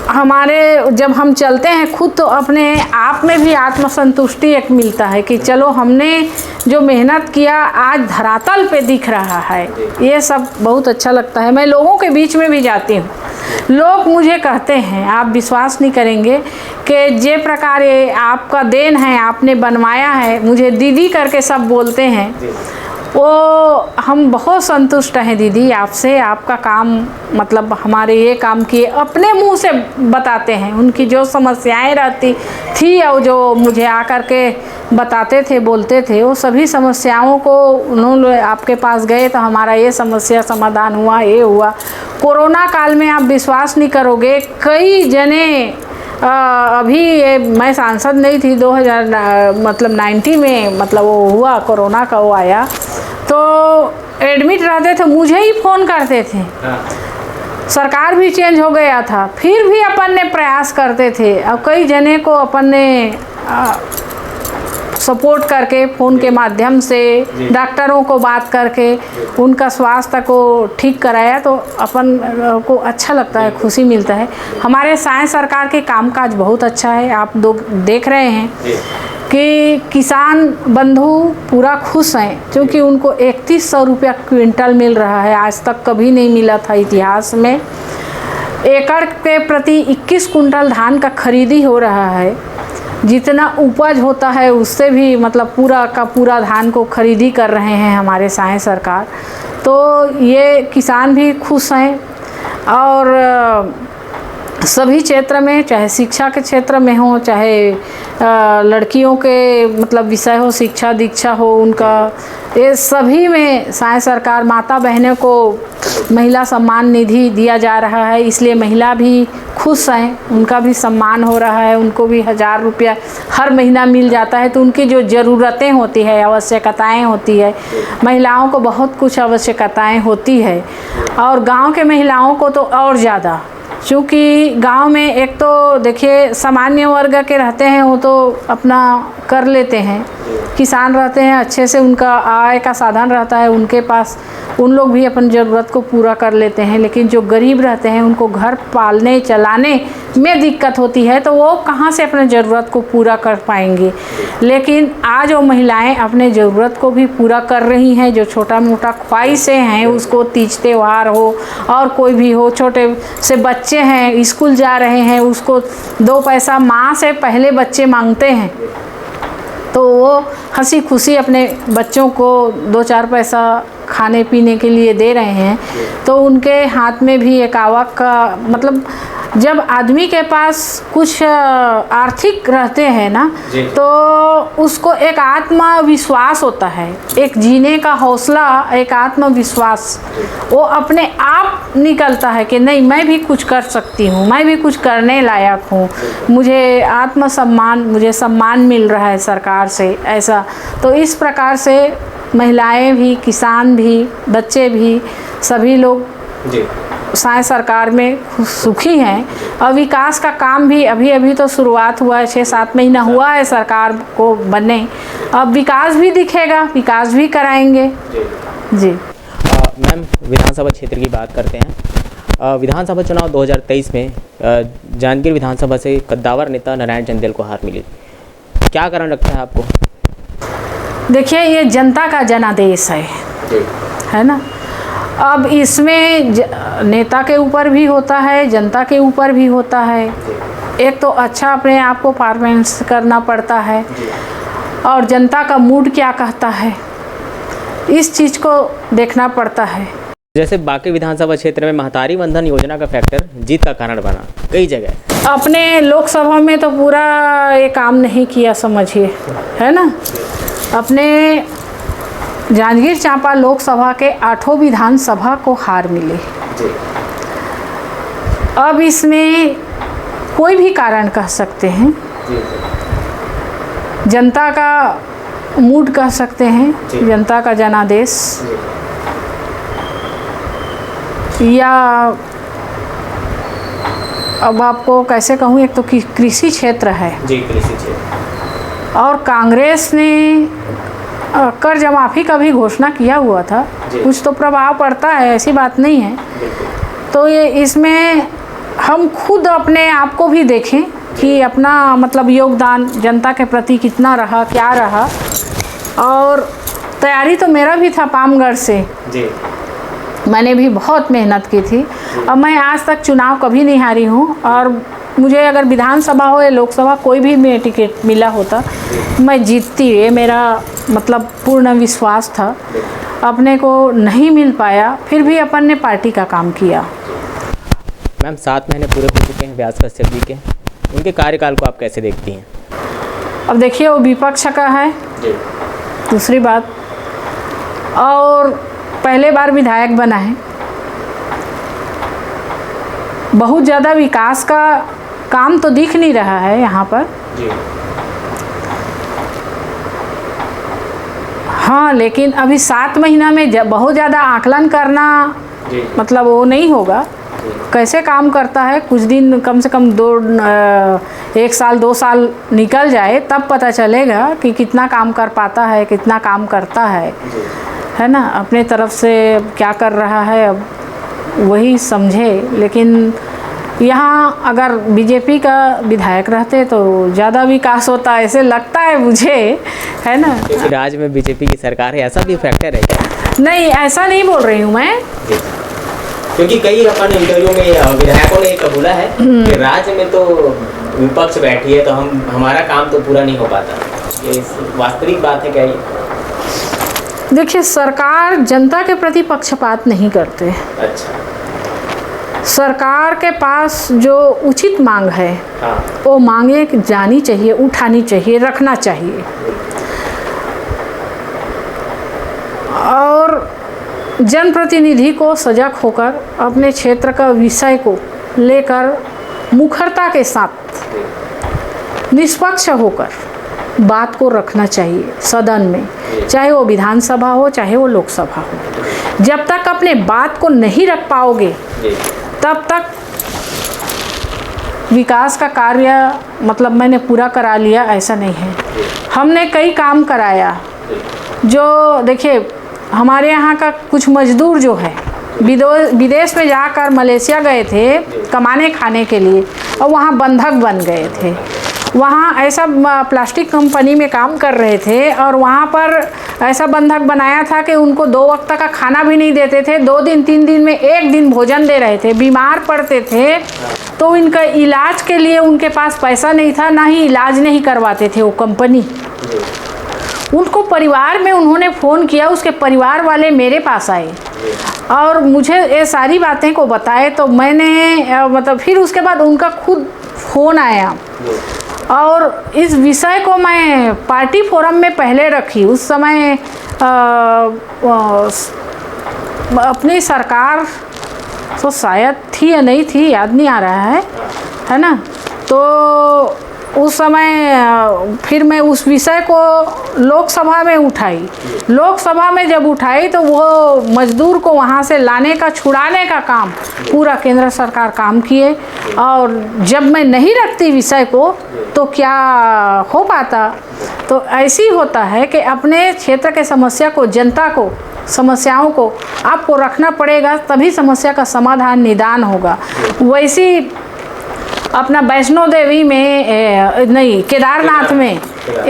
हमारे जब हम चलते हैं खुद तो अपने आप में भी आत्मसंतुष्टि एक मिलता है कि चलो हमने जो मेहनत किया आज धरातल पे दिख रहा है। ये सब बहुत अच्छा लगता है। मैं लोगों के बीच में भी जाती हूँ, लोग मुझे कहते हैं, आप विश्वास नहीं करेंगे कि जे प्रकार ये आपका देन है, आपने बनवाया है, मुझे दीदी करके सब बोलते हैं। वो हम बहुत संतुष्ट हैं दीदी आपसे, आपका काम मतलब हमारे ये काम किए, अपने मुंह से बताते हैं। उनकी जो समस्याएं रहती थी और जो मुझे आकर के बताते थे, बोलते थे, वो सभी समस्याओं को उन्होंने आपके पास गए तो हमारा ये समस्या समाधान हुआ, ये हुआ। कोरोना काल में आप विश्वास नहीं करोगे, कई जने अभी ये मैं सांसद नहीं थी, 2090 में मतलब वो हुआ कोरोना का, वो आया तो एडमिट रहते थे, मुझे ही फ़ोन करते थे। सरकार भी चेंज हो गया था, फिर भी अपन ने प्रयास करते थे और कई जने को अपन ने सपोर्ट करके फ़ोन के माध्यम से डॉक्टरों को बात करके उनका स्वास्थ्य को ठीक कराया, तो अपन को अच्छा लगता है, खुशी मिलता है। हमारे साय सरकार के कामकाज बहुत अच्छा है। आप देख रहे हैं कि किसान बंधु पूरा खुश हैं, क्योंकि उनको 3100 रुपया क्विंटल मिल रहा है, आज तक कभी नहीं मिला था इतिहास में। एकड़ के प्रति 21 कुंटल धान का खरीदी हो रहा है, जितना उपज होता है उससे भी मतलब पूरा का पूरा धान को खरीदी कर रहे हैं हमारे साय सरकार। तो ये किसान भी खुश हैं। और सभी क्षेत्र में, चाहे शिक्षा के क्षेत्र में हो, चाहे लड़कियों के मतलब विषय हो, शिक्षा दीक्षा हो उनका, ये सभी में साय सरकार, माता बहनों को महिला सम्मान निधि दिया जा रहा है, इसलिए महिला भी खुश हैं, उनका भी सम्मान हो रहा है, उनको भी 1000 रुपया हर महीना मिल जाता है। तो उनकी जो ज़रूरतें होती है, आवश्यकताएं होती है, महिलाओं को बहुत कुछ आवश्यकताएं होती है, और गांव के महिलाओं को तो और ज़्यादा, क्योंकि गांव में एक तो देखिए सामान्य वर्ग के रहते हैं, वो तो अपना कर लेते हैं, किसान रहते हैं, अच्छे से उनका आय का साधन रहता है उनके पास, उन लोग भी अपन ज़रूरत को पूरा कर लेते हैं। लेकिन जो गरीब रहते हैं उनको घर पालने चलाने में दिक्कत होती है, तो वो कहाँ से अपने ज़रूरत को पूरा कर पाएंगे। लेकिन आज वो महिलाएं अपने ज़रूरत को भी पूरा कर रही हैं। जो छोटा मोटा ख्वाहिशें हैं, उसको तीज त्योहार हो और कोई भी हो, छोटे से बच्चे हैं स्कूल जा रहे हैं, उसको 2 पैसा माँ से पहले बच्चे मांगते हैं, तो वो हंसी खुशी अपने बच्चों को 2-4 पैसा खाने पीने के लिए दे रहे हैं। तो उनके हाथ में भी एक आवक का मतलब, जब आदमी के पास कुछ आर्थिक रहते हैं ना, तो उसको एक आत्मविश्वास होता है, एक जीने का हौसला, एक आत्मविश्वास वो अपने आप निकलता है कि नहीं, मैं भी कुछ कर सकती हूँ, मैं भी कुछ करने लायक हूँ, मुझे आत्मसम्मान, मुझे सम्मान मिल रहा है सरकार से, ऐसा। तो इस प्रकार से महिलाएं भी, किसान भी, बच्चे भी, सभी लोग साय सरकार में सुखी हैं। और विकास का काम भी अभी अभी तो शुरुआत हुआ है, 6-7 महीना हुआ है सरकार को बने, अब विकास भी दिखेगा, विकास भी कराएंगे जी। मैम, विधानसभा क्षेत्र की बात करते हैं। विधानसभा चुनाव 2023 में जांजगीर विधानसभा से कद्दावर नेता नारायण चंदेल को हार मिली, क्या कारण लगता है आपको? देखिए, ये जनता का जनादेश है ना। अब इसमें नेता के ऊपर भी होता है, जनता के ऊपर भी होता है। एक तो अच्छा अपने आप को परफॉर्मेंस करना पड़ता है, और जनता का मूड क्या कहता है, इस चीज़ को देखना पड़ता है। जैसे बाकी विधानसभा क्षेत्र में महतारी बंधन योजना का फैक्टर जीत का कारण बना कई जगह, अपने लोकसभा में तो पूरा ये काम नहीं किया समझिए, है ना। अपने जांजगीर चांपा लोकसभा के 8 विधानसभा को हार मिली। अब इसमें कोई भी कारण कह सकते हैं, जनता का मूड कह सकते हैं, जनता का जनादेश, या अब आपको कैसे कहूँ, एक तो कृषि क्षेत्र है जी, कृषि क्षेत्र, और कांग्रेस ने कर्ज माफ़ी का भी घोषणा किया हुआ था, कुछ तो प्रभाव पड़ता है, ऐसी बात नहीं है। तो ये इसमें हम खुद अपने आप को भी देखें कि अपना मतलब योगदान जनता के प्रति कितना रहा, क्या रहा। और तैयारी तो मेरा भी था पामगढ़ से जी, मैंने भी बहुत मेहनत की थी। अब मैं आज तक चुनाव कभी नहीं हारी हूँ, और मुझे अगर विधानसभा हो या लोकसभा कोई भी में टिकट मिला होता मैं जीतती, ये मेरा मतलब पूर्ण विश्वास था। अपने को नहीं मिल पाया, फिर भी अपन ने पार्टी का काम किया। मैम 7 महीने पूरे हो चुके हैं व्यास कश्यप जी के, उनके कार्यकाल को आप कैसे देखती हैं? अब देखिए, वो विपक्ष का है जी, दूसरी बात, और पहले बार विधायक बना है। बहुत ज़्यादा विकास का काम तो दिख नहीं रहा है यहाँ पर जी, हाँ, लेकिन अभी 7 महीना में बहुत ज़्यादा आकलन करना जी, मतलब वो नहीं होगा। कैसे काम करता है, कुछ दिन कम से कम 1 साल 2 साल निकल जाए तब पता चलेगा कि कितना काम कर पाता है, कितना काम करता है ना। अपने तरफ से क्या कर रहा है अब वही समझे। लेकिन यहाँ अगर बीजेपी का विधायक रहते तो ज़्यादा विकास होता, ऐसे लगता है मुझे, है ना। क्योंकि राज्य में बीजेपी की सरकार है, ऐसा भी फैक्टर है क्या? नहीं, ऐसा नहीं बोल रही हूँ मैं। क्योंकि कई अपन इंटरव्यू में विधायकों ने एक बोला है कि राज्य में तो विपक्ष बैठी है तो हमारा काम तो पूरा नहीं हो पाता। ये वास्तविक बात है क्या ये? देखिए, सरकार जनता के प्रति पक्षपात नहीं करते। अच्छा, सरकार के पास जो उचित मांग है हाँ, वो मांगे जानी चाहिए, उठानी चाहिए, रखना चाहिए। और जनप्रतिनिधि को सजग होकर अपने क्षेत्र का विषय को लेकर मुखरता के साथ निष्पक्ष होकर बात को रखना चाहिए सदन में, चाहे वो विधानसभा हो चाहे वो लोकसभा हो। जब तक अपने बात को नहीं रख पाओगे तब तक विकास का कार्य मतलब मैंने पूरा करा लिया ऐसा नहीं है। हमने कई काम कराया। जो देखिए, हमारे यहाँ का कुछ मजदूर जो है विदेश में जाकर मलेशिया गए थे कमाने खाने के लिए, और वहाँ बंधक बन गए थे। वहाँ ऐसा प्लास्टिक कंपनी में काम कर रहे थे, और वहाँ पर ऐसा बंधक बनाया था कि उनको 2 वक्त का खाना भी नहीं देते थे। 2 दिन 3 दिन में 1 दिन भोजन दे रहे थे। बीमार पड़ते थे तो इनका इलाज के लिए उनके पास पैसा नहीं था, ना ही इलाज नहीं करवाते थे वो कंपनी। उनको परिवार में उन्होंने फ़ोन किया, उसके परिवार वाले मेरे पास आए और मुझे ये सारी बातें को बताए। तो मैंने मतलब फिर उसके बाद उनका खुद फ़ोन आया, और इस विषय को मैं पार्टी फोरम में पहले रखी। उस समय अपनी सरकार तो शायद थी या नहीं थी, याद नहीं आ रहा है ना। तो उस समय फिर मैं उस विषय को लोकसभा में उठाई। लोकसभा में जब उठाई तो वो मजदूर को वहाँ से लाने का, छुड़ाने का काम पूरा केंद्र सरकार काम किए। और जब मैं नहीं रखती विषय को तो क्या हो पाता। तो ऐसी होता है कि अपने क्षेत्र के समस्या को, जनता को, समस्याओं को आपको रखना पड़ेगा, तभी समस्या का समाधान, निदान होगा। वैसी अपना वैष्णो देवी में नहीं, केदारनाथ में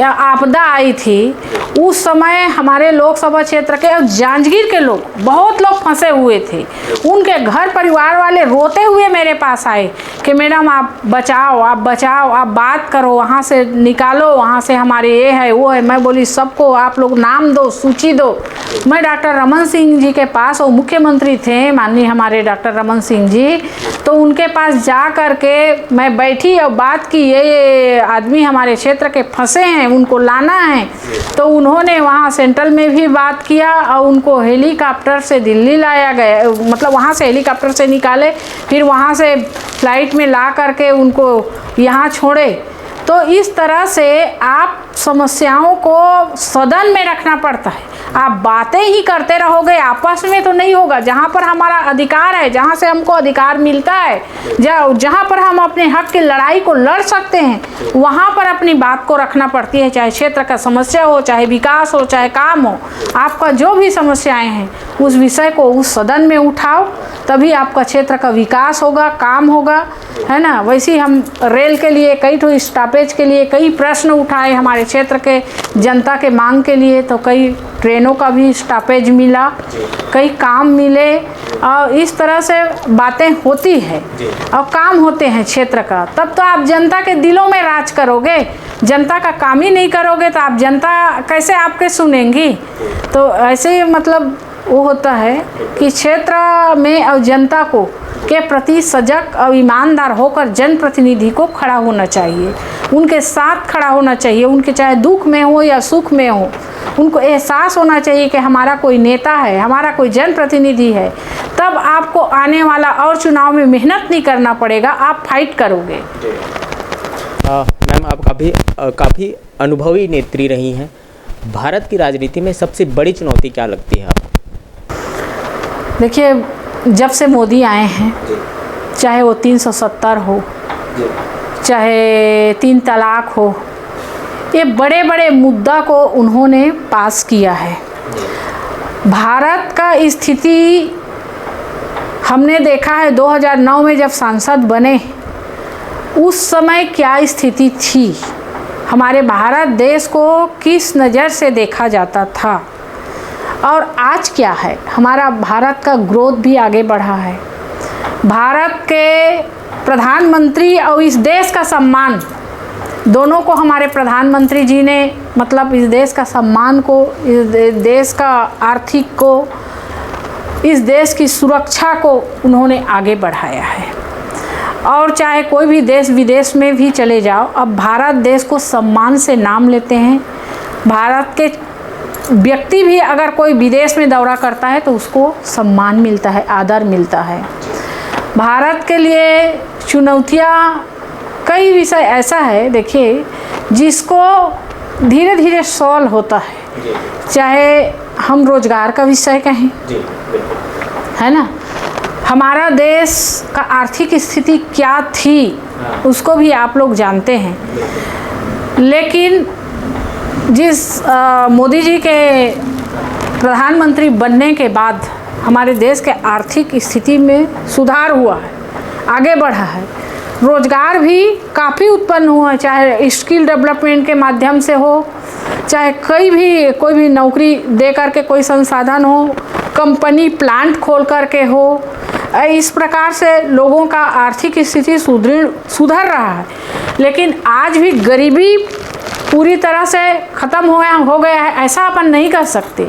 आपदा आई थी। उस समय हमारे लोकसभा क्षेत्र के और जांजगीर के लोग, बहुत लोग फंसे हुए थे। उनके घर परिवार वाले रोते हुए मेरे पास आए कि मैडम आप बचाओ, आप बचाओ, आप बात करो, वहाँ से निकालो, वहाँ से हमारे ये है वो है। मैं बोली सबको आप लोग नाम दो, सूची दो। मैं डॉक्टर रमन सिंह जी के पास, वो मुख्यमंत्री थे माननीय हमारे डॉक्टर रमन सिंह जी, तो उनके पास जा कर के मैं बैठी और बात की। ये आदमी हमारे क्षेत्र के फंसे फंसे हैं उनको लाना है, तो उन्होंने वहाँ सेंट्रल में भी बात किया और उनको हेलीकॉप्टर से दिल्ली लाया गया, मतलब वहाँ से हेलीकॉप्टर से निकाले, फिर वहाँ से फ्लाइट में ला करके उनको यहाँ छोड़े। तो इस तरह से आप समस्याओं को सदन में रखना पड़ता है। आप बातें ही करते रहोगे, आपस में तो नहीं होगा। जहाँ पर हमारा अधिकार है, जहाँ से हमको अधिकार मिलता है, जहाँ पर हम अपने हक की लड़ाई को लड़ सकते हैं, वहाँ पर अपनी बात को रखना पड़ती है। चाहे क्षेत्र का समस्या हो, चाहे विकास हो, चाहे काम हो, आपका जो भी समस्याएं हैं उस विषय को उस सदन में उठाओ, तभी आपका क्षेत्र का विकास होगा, काम होगा, है ना। वैसे ही हम रेल के लिए कई ठो स्टॉपेज के लिए कई प्रश्न उठाए हमारे क्षेत्र के जनता के मांग के लिए, तो कई ट्रेनों का भी स्टॉपेज मिला, कई काम मिले, और इस तरह से बातें होती है और काम होते हैं क्षेत्र का। तब तो आप जनता के दिलों में राज करोगे। जनता का काम ही नहीं करोगे तो आप जनता कैसे आपके सुनेंगी। तो ऐसे ही मतलब वो होता है कि क्षेत्र में और जनता को के प्रति सजग और ईमानदार होकर जनप्रतिनिधि को खड़ा होना चाहिए, उनके साथ खड़ा होना चाहिए। उनके चाहे दुख में हो या सुख में हो, उनको एहसास होना चाहिए कि हमारा कोई नेता है, हमारा कोई जनप्रतिनिधि है। तब आपको आने वाला और चुनाव में मेहनत नहीं करना पड़ेगा, आप फाइट करोगे। मैम, आप काफ़ी अनुभवी नेत्री रही हैं। भारत की राजनीति में सबसे बड़ी चुनौती क्या लगती है आपको? देखिए, जब से मोदी आए हैं, चाहे वो 370 हो, चाहे 3 तलाक हो, ये बड़े बड़े मुद्दा को उन्होंने पास किया है। भारत का स्थिति हमने देखा है 2009 में जब सांसद बने, उस समय क्या स्थिति थी, हमारे भारत देश को किस नज़र से देखा जाता था, और आज क्या है। हमारा भारत का ग्रोथ भी आगे बढ़ा है। भारत के प्रधानमंत्री और इस देश का सम्मान, दोनों को हमारे प्रधानमंत्री जी ने मतलब इस देश का सम्मान को, इस देश का आर्थिक को, इस देश की सुरक्षा को उन्होंने आगे बढ़ाया है। और चाहे कोई भी देश विदेश में भी चले जाओ, अब भारत देश को सम्मान से नाम लेते हैं। भारत के व्यक्ति भी अगर कोई विदेश में दौरा करता है तो उसको सम्मान मिलता है, आदर मिलता है। भारत के लिए चुनौतियाँ कई विषय ऐसा है, देखिए, जिसको धीरे धीरे सॉल्व होता है। चाहे हम रोजगार का विषय कहें, है ना, हमारा देश का आर्थिक स्थिति क्या थी उसको भी आप लोग जानते हैं। लेकिन जिस मोदी जी के प्रधानमंत्री बनने के बाद हमारे देश के आर्थिक स्थिति में सुधार हुआ है, आगे बढ़ा है। रोजगार भी काफ़ी उत्पन्न हुआ है, चाहे स्किल डेवलपमेंट के माध्यम से हो, चाहे कोई भी नौकरी दे करके कोई संसाधन हो, कंपनी प्लांट खोल करके हो। इस प्रकार से लोगों का आर्थिक स्थिति सुधर रहा है। लेकिन आज भी गरीबी पूरी तरह से ख़त्म हो गया है ऐसा अपन नहीं कर सकते।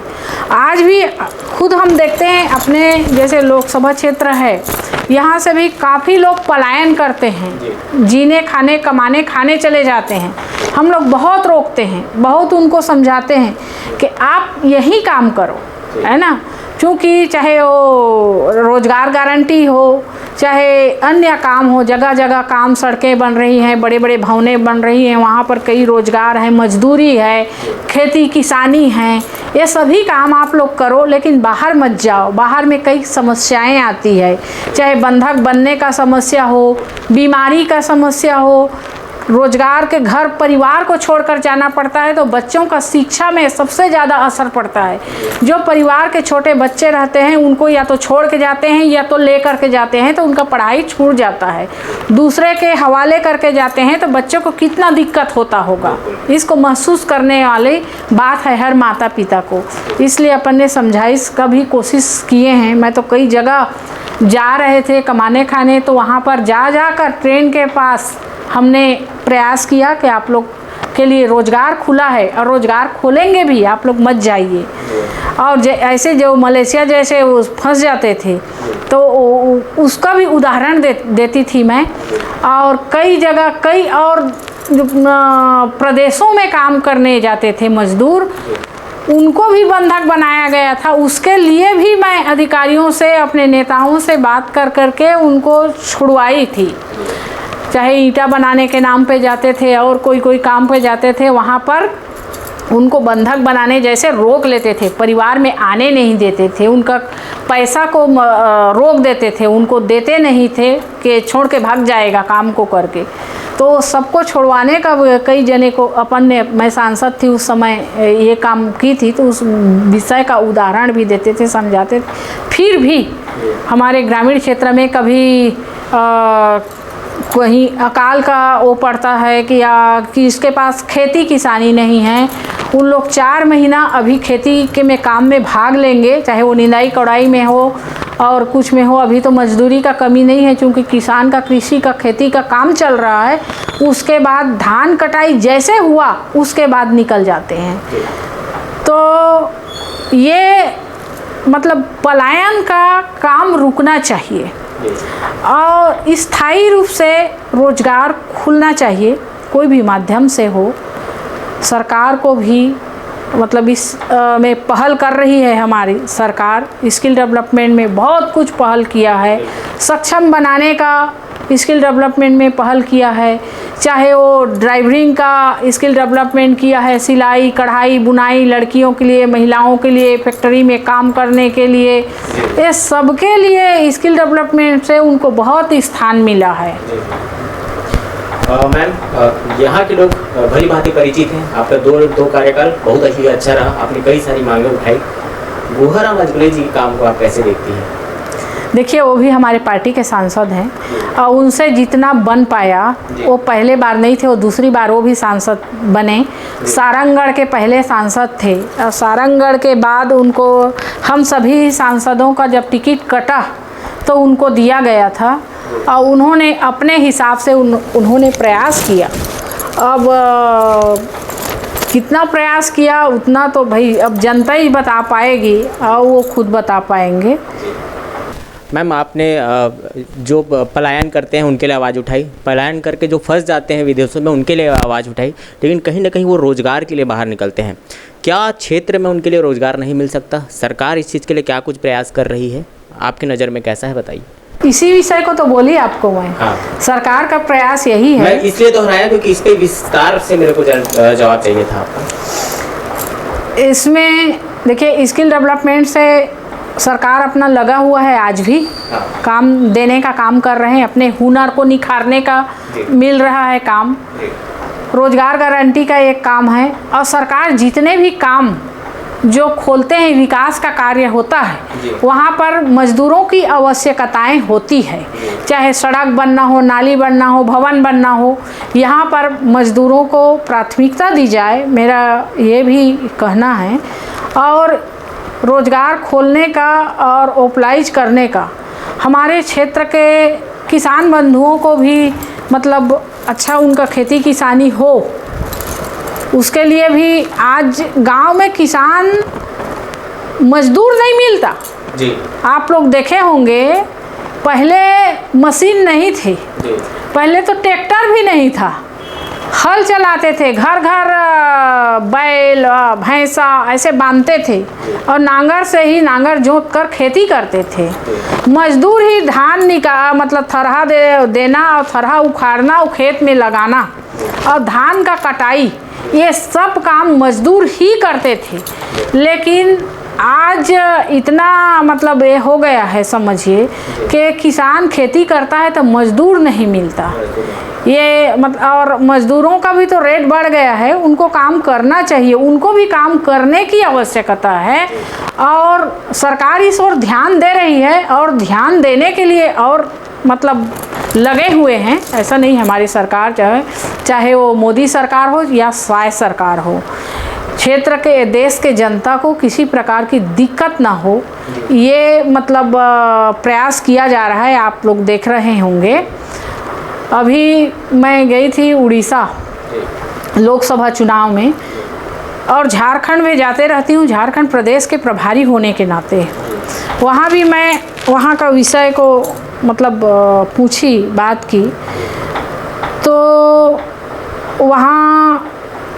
आज भी खुद हम देखते हैं, अपने जैसे लोकसभा क्षेत्र है, यहाँ से भी काफ़ी लोग पलायन करते हैं, जीने खाने कमाने खाने चले जाते हैं। हम लोग बहुत रोकते हैं, बहुत उनको समझाते हैं कि आप यही काम करो, है ना, क्योंकि चाहे वो रोजगार गारंटी हो, चाहे अन्य काम हो, जगह जगह काम, सड़कें बन रही हैं, बड़े बड़े भवनें बन रही हैं, वहाँ पर कई रोजगार है, मजदूरी है, खेती किसानी है, ये सभी काम आप लोग करो। लेकिन बाहर मत जाओ, बाहर में कई समस्याएं आती है, चाहे बंधक बनने का समस्या हो, बीमारी का समस्या हो, रोजगार के घर परिवार को छोड़कर जाना पड़ता है, तो बच्चों का शिक्षा में सबसे ज़्यादा असर पड़ता है। जो परिवार के छोटे बच्चे रहते हैं उनको या तो छोड़ के जाते हैं या तो ले करके जाते हैं, तो उनका पढ़ाई छूट जाता है। दूसरे के हवाले करके जाते हैं तो बच्चों को कितना दिक्कत होता होगा, इसको महसूस करने वाली बात है हर माता पिता को। इसलिए अपन ने समझाइश का भी कोशिश किए हैं। मैं तो कई जगह जा रहे थे कमाने खाने, तो वहाँ पर जा कर ट्रेन के पास हमने प्रयास किया कि आप लोग के लिए रोज़गार खुला है और रोज़गार खोलेंगे भी, आप लोग मत जाइए। और ऐसे जो मलेशिया जैसे वो फंस जाते थे तो उसका भी उदाहरण देती थी मैं। और कई जगह कई और प्रदेशों में काम करने जाते थे मजदूर, उनको भी बंधक बनाया गया था। उसके लिए भी मैं अधिकारियों से, अपने नेताओं से बात कर करके उनको छुड़वाई थी। चाहे ईंटा बनाने के नाम पे जाते थे और कोई काम पे जाते थे, वहाँ पर उनको बंधक बनाने जैसे रोक लेते थे, परिवार में आने नहीं देते थे, उनका पैसा को रोक देते थे, उनको देते नहीं थे कि छोड़ के भाग जाएगा काम को करके। तो सबको छुड़वाने का कई जने को अपन ने, मैं सांसद थी उस समय, ये काम की थी, तो उस विषय का उदाहरण भी देते थे, समझाते थे। फिर भी हमारे ग्रामीण क्षेत्र में कभी कहीं अकाल का वो पड़ता है कि कि इसके पास खेती किसानी नहीं है, उन लोग 4 महीना अभी खेती के में काम में भाग लेंगे, चाहे वो निंदाई कौड़ाई में हो और कुछ में हो। अभी तो मजदूरी का कमी नहीं है, क्योंकि किसान का, कृषि का, खेती का काम चल रहा है। उसके बाद धान कटाई जैसे हुआ उसके बाद निकल जाते हैं। तो ये मतलब पलायन का काम रुकना चाहिए और स्थायी रूप से रोजगार खुलना चाहिए, कोई भी माध्यम से हो। सरकार को भी मतलब इस में पहल कर रही है हमारी सरकार, स्किल डेवलपमेंट में बहुत कुछ पहल किया है, सक्षम बनाने का स्किल डेवलपमेंट में पहल किया है, चाहे वो ड्राइवरिंग का स्किल डेवलपमेंट किया है, सिलाई, कढ़ाई, बुनाई, लड़कियों के लिए, महिलाओं के लिए, फैक्ट्री में काम करने के लिए, ये सबके लिए स्किल डेवलपमेंट से उनको बहुत स्थान मिला है। मैम, यहाँ के लोग भली भांति परिचित हैं, आपका दो कार्यकाल बहुत ही अच्छा रहा, आपने कई सारी मांगें उठाई। गुहाराम अजगले जी के काम को आप कैसे देखती हैं? देखिए, वो भी हमारे पार्टी के सांसद हैं और उनसे जितना बन पाया, वो पहले बार नहीं थे, वो दूसरी बार वो भी सांसद बने। सारंगगढ़ के पहले सांसद थे और सारंगगढ़ के बाद उनको, हम सभी सांसदों का जब टिकट कटा तो उनको दिया गया था और उन्होंने अपने हिसाब से उन्होंने प्रयास किया। अब कितना प्रयास किया उतना तो भाई अब जनता ही बता पाएगी और वो खुद बता पाएंगे। मैम, आपने जो पलायन करते हैं उनके लिए आवाज़ उठाई, पलायन करके जो फंस जाते हैं विदेशों में उनके लिए आवाज़ उठाई, लेकिन कहीं ना कहीं वो रोज़गार के लिए बाहर निकलते हैं। क्या क्षेत्र में उनके लिए रोज़गार नहीं मिल सकता? सरकार इस चीज़ के लिए क्या कुछ प्रयास कर रही है? आपकी नज़र में कैसा है, बताइए। इसी विषय को तो बोली आपको मैं। हाँ। सरकार का प्रयास यही है। मैं इसलिए दोहराया क्योंकि इस पे विस्तार से मेरे को जवाब चाहिए था आपका। इसमें देखिए, स्किल डेवलपमेंट से सरकार अपना लगा हुआ है, आज भी काम देने का काम कर रहे हैं, अपने हुनर को निखारने का मिल रहा है काम। रोजगार गारंटी का एक काम है और सरकार जितने भी काम जो खोलते हैं, विकास का कार्य होता है, वहाँ पर मजदूरों की आवश्यकताएं होती है, चाहे सड़क बनना हो, नाली बनना हो, भवन बनना हो, यहाँ पर मजदूरों को प्राथमिकता दी जाए, मेरा ये भी कहना है। और रोज़गार खोलने का और ओपलाइज करने का हमारे क्षेत्र के किसान बंधुओं को भी मतलब अच्छा उनका खेती किसानी हो, उसके लिए भी आज गांव में किसान मजदूर नहीं मिलता जी। आप लोग देखे होंगे, पहले मशीन नहीं थी, पहले तो ट्रैक्टर भी नहीं था, हल चलाते थे, घर घर बैल भैंसा ऐसे बांधते थे और नांगर से ही नांगर जोत कर खेती करते थे। मजदूर ही धान मतलब थरहा देना और थरहा उखाड़ना और खेत में लगाना और धान का कटाई, ये सब काम मजदूर ही करते थे। लेकिन आज इतना मतलब ये हो गया है, समझिए कि किसान खेती करता है तो मजदूर नहीं मिलता, ये मतलब। और मजदूरों का भी तो रेट बढ़ गया है, उनको काम करना चाहिए, उनको भी काम करने की आवश्यकता है और सरकार इस ओर ध्यान दे रही है और ध्यान देने के लिए और मतलब लगे हुए हैं। ऐसा नहीं, हमारी सरकार चाहे वो मोदी सरकार हो या साय सरकार हो, क्षेत्र के देश के जनता को किसी प्रकार की दिक्कत ना हो, ये मतलब प्रयास किया जा रहा है, आप लोग देख रहे होंगे। अभी मैं गई थी उड़ीसा लोकसभा चुनाव में और झारखंड में जाते रहती हूँ, झारखंड प्रदेश के प्रभारी होने के नाते वहाँ भी मैं वहाँ का विषय को मतलब पूछी, बात की, तो वहाँ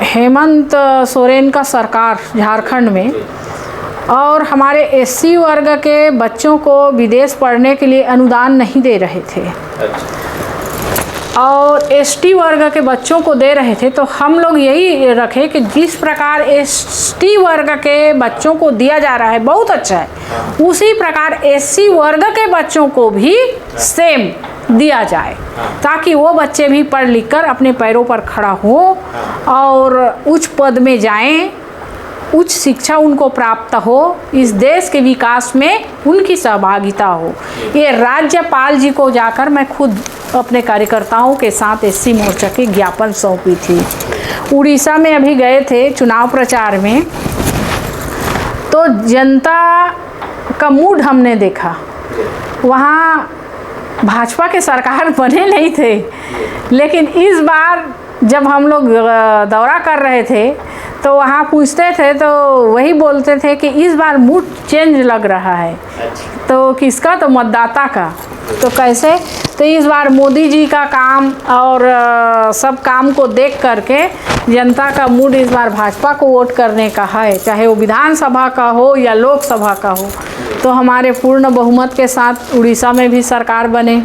हेमंत सोरेन का सरकार झारखंड में, और हमारे एससी वर्ग के बच्चों को विदेश पढ़ने के लिए अनुदान नहीं दे रहे थे और एसटी वर्ग के बच्चों को दे रहे थे। तो हम लोग यही रखे कि जिस प्रकार एसटी वर्ग के बच्चों को दिया जा रहा है बहुत अच्छा है, उसी प्रकार एससी वर्ग के बच्चों को भी सेम दिया जाए, ताकि वो बच्चे भी पढ़ लिख कर अपने पैरों पर खड़ा हो और उच्च पद में जाएं, उच्च शिक्षा उनको प्राप्त हो, इस देश के विकास में उनकी सहभागिता हो। ये राज्यपाल जी को जाकर मैं खुद अपने कार्यकर्ताओं के साथ एससी मोर्चा के ज्ञापन सौंपी थी। उड़ीसा में अभी गए थे चुनाव प्रचार में, तो जनता का मूड हमने देखा। वहाँ भाजपा के सरकार बने नहीं थे, लेकिन इस बार जब हम लोग दौरा कर रहे थे तो वहाँ पूछते थे तो वही बोलते थे कि इस बार मूड चेंज लग रहा है। तो किसका? तो मतदाता का। तो कैसे? तो इस बार मोदी जी का काम और सब काम को देख करके जनता का मूड इस बार भाजपा को वोट करने का है, चाहे वो विधानसभा का हो या लोकसभा का हो। तो हमारे पूर्ण बहुमत के साथ उड़ीसा में भी सरकार बने,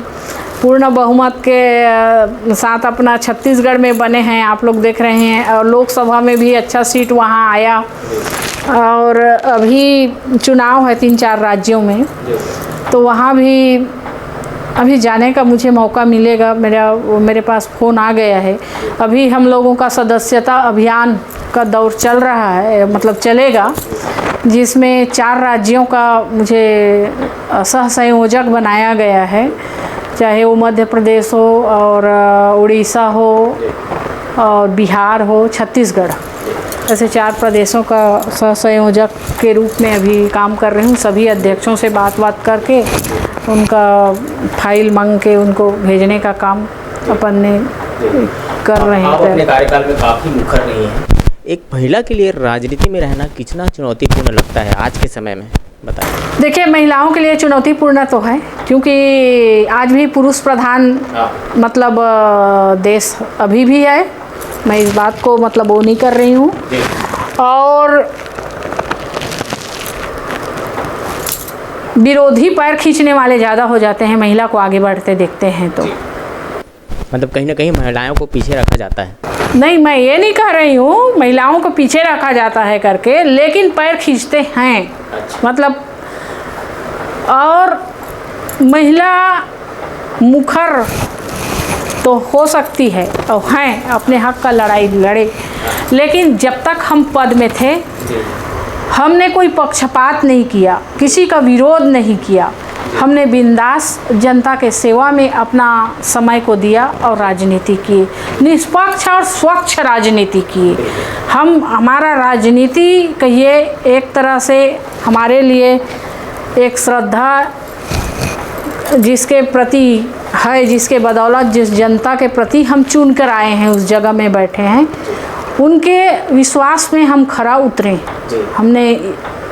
पूर्ण बहुमत के साथ अपना छत्तीसगढ़ में बने हैं, आप लोग देख रहे हैं, और लोकसभा में भी अच्छा सीट वहाँ आया। और अभी चुनाव है 3-4 राज्यों में, तो वहाँ भी अभी जाने का मुझे मौका मिलेगा। मेरे पास फ़ोन आ गया है। अभी हम लोगों का सदस्यता अभियान का दौर चल रहा है, मतलब चलेगा, जिसमें 4 राज्यों का मुझे सह संयोजक बनाया गया है, चाहे वो मध्य प्रदेश हो और उड़ीसा हो और बिहार हो, छत्तीसगढ़, ऐसे 4 प्रदेशों का सह संयोजक के रूप में अभी काम कर रही हूँ। सभी अध्यक्षों से बात करके उनका फाइल मांग के उनको भेजने का काम अपन ने कर रहे हैं। आप अपने कार्यकाल में काफ़ी मुखर रही हैं। एक महिला के लिए राजनीति में रहना कितना चुनौतीपूर्ण लगता है आज के समय में, बताइए। देखिए, महिलाओं के लिए चुनौतीपूर्ण तो है, क्योंकि आज भी पुरुष प्रधान मतलब देश अभी भी है। मैं इस बात को मतलब वो नहीं कर रही हूँ। और विरोधी पैर खींचने वाले ज़्यादा हो जाते हैं महिला को आगे बढ़ते देखते हैं तो। मतलब कहीं ना कहीं महिलाओं को पीछे रखा जाता है। नहीं, मैं ये नहीं कह रही हूँ महिलाओं को पीछे रखा जाता है करके, लेकिन पैर खींचते हैं। मतलब और महिला मुखर तो हो सकती है और हैं, अपने हक का लड़ाई लड़े, लेकिन जब तक हम पद में थे हमने कोई पक्षपात नहीं किया, किसी का विरोध नहीं किया। हमने बिंदास जनता के सेवा में अपना समय को दिया और राजनीति की, निष्पक्ष और स्वच्छ राजनीति की। हमारा राजनीति कहिए एक तरह से हमारे लिए एक श्रद्धा जिसके प्रति है, जिसके बदौलत जिस जनता के प्रति हम चुन कर आए हैं, उस जगह में बैठे हैं, उनके विश्वास में हम खरा उतरे। हमने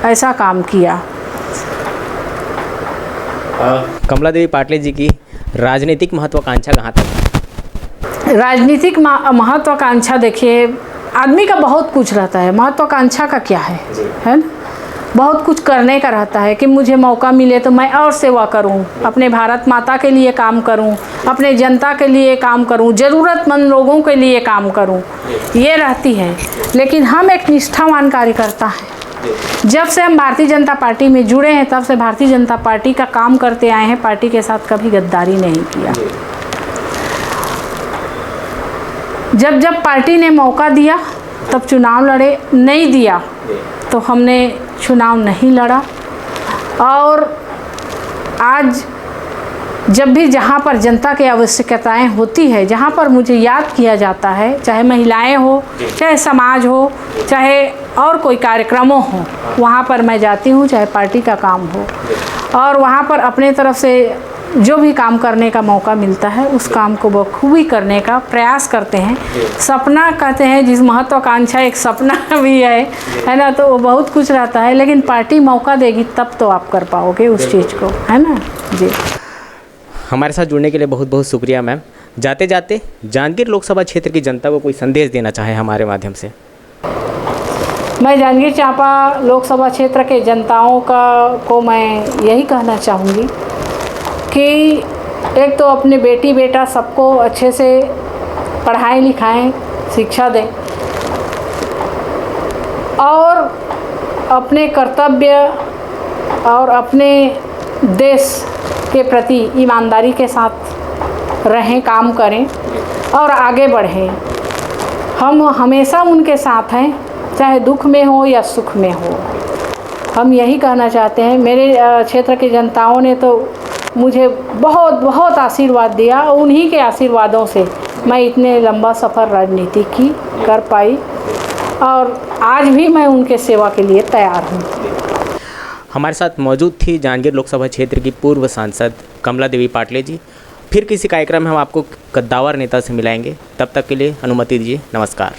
ऐसा काम किया। कमला देवी पाटले जी की राजनीतिक महत्वाकांक्षा कहाँ तक? राजनीतिक महत्वाकांक्षा, देखिए आदमी का बहुत कुछ रहता है, महत्वाकांक्षा का क्या है ना? बहुत कुछ करने का रहता है कि मुझे मौका मिले तो मैं और सेवा करूं, अपने भारत माता के लिए काम करूं, अपने जनता के लिए काम करूं, ज़रूरतमंद लोगों के लिए काम करूं, ये रहती है। लेकिन हम एक निष्ठावान कार्यकर्ता हैं। जब से हम भारतीय जनता पार्टी में जुड़े हैं तब से भारतीय जनता पार्टी का काम करते आए हैं, पार्टी के साथ कभी गद्दारी नहीं किया। जब पार्टी ने मौका दिया तब चुनाव लड़े, नहीं दिया तो हमने चुनाव नहीं लड़ा। और आज जब भी जहाँ पर जनता की आवश्यकताएं होती है, जहाँ पर मुझे याद किया जाता है, चाहे महिलाएं हो, चाहे समाज हो, चाहे और कोई कार्यक्रमों हो, वहाँ पर मैं जाती हूँ, चाहे पार्टी का काम हो, और वहाँ पर अपने तरफ से जो भी काम करने का मौका मिलता है उस काम को बखूबी करने का प्रयास करते हैं। सपना कहते हैं, जिस महत्वाकांक्षा एक सपना भी है ना, तो वो बहुत कुछ रहता है, लेकिन पार्टी मौका देगी तब तो आप कर पाओगे उस चीज़ को, है ना जी। हमारे साथ जुड़ने के लिए बहुत बहुत शुक्रिया मैम। जाते जाते जांजगीर लोकसभा क्षेत्र की जनता को कोई संदेश देना चाहे हमारे माध्यम से। मैं जांजगीर चांपा लोकसभा क्षेत्र के जनताओं को मैं यही कहना चाहूँगी कि एक तो अपने बेटी बेटा सबको अच्छे से पढ़ाएं लिखाएं, शिक्षा दें और अपने कर्तव्य और अपने देश के प्रति ईमानदारी के साथ रहें, काम करें और आगे बढ़ें। हम हमेशा उनके साथ हैं, चाहे दुख में हो या सुख में हो। हम यही कहना चाहते हैं। मेरे क्षेत्र के जनताओं ने तो मुझे बहुत बहुत आशीर्वाद दिया, उन्हीं के आशीर्वादों से मैं इतने लंबा सफ़र राजनीति की कर पाई और आज भी मैं उनके सेवा के लिए तैयार हूँ। हमारे साथ मौजूद थी जांजगीर लोकसभा क्षेत्र की पूर्व सांसद कमला देवी पाटले जी। फिर किसी कार्यक्रम में हम आपको कद्दावर नेता से मिलाएंगे, तब तक के लिए अनुमति दीजिए। नमस्कार।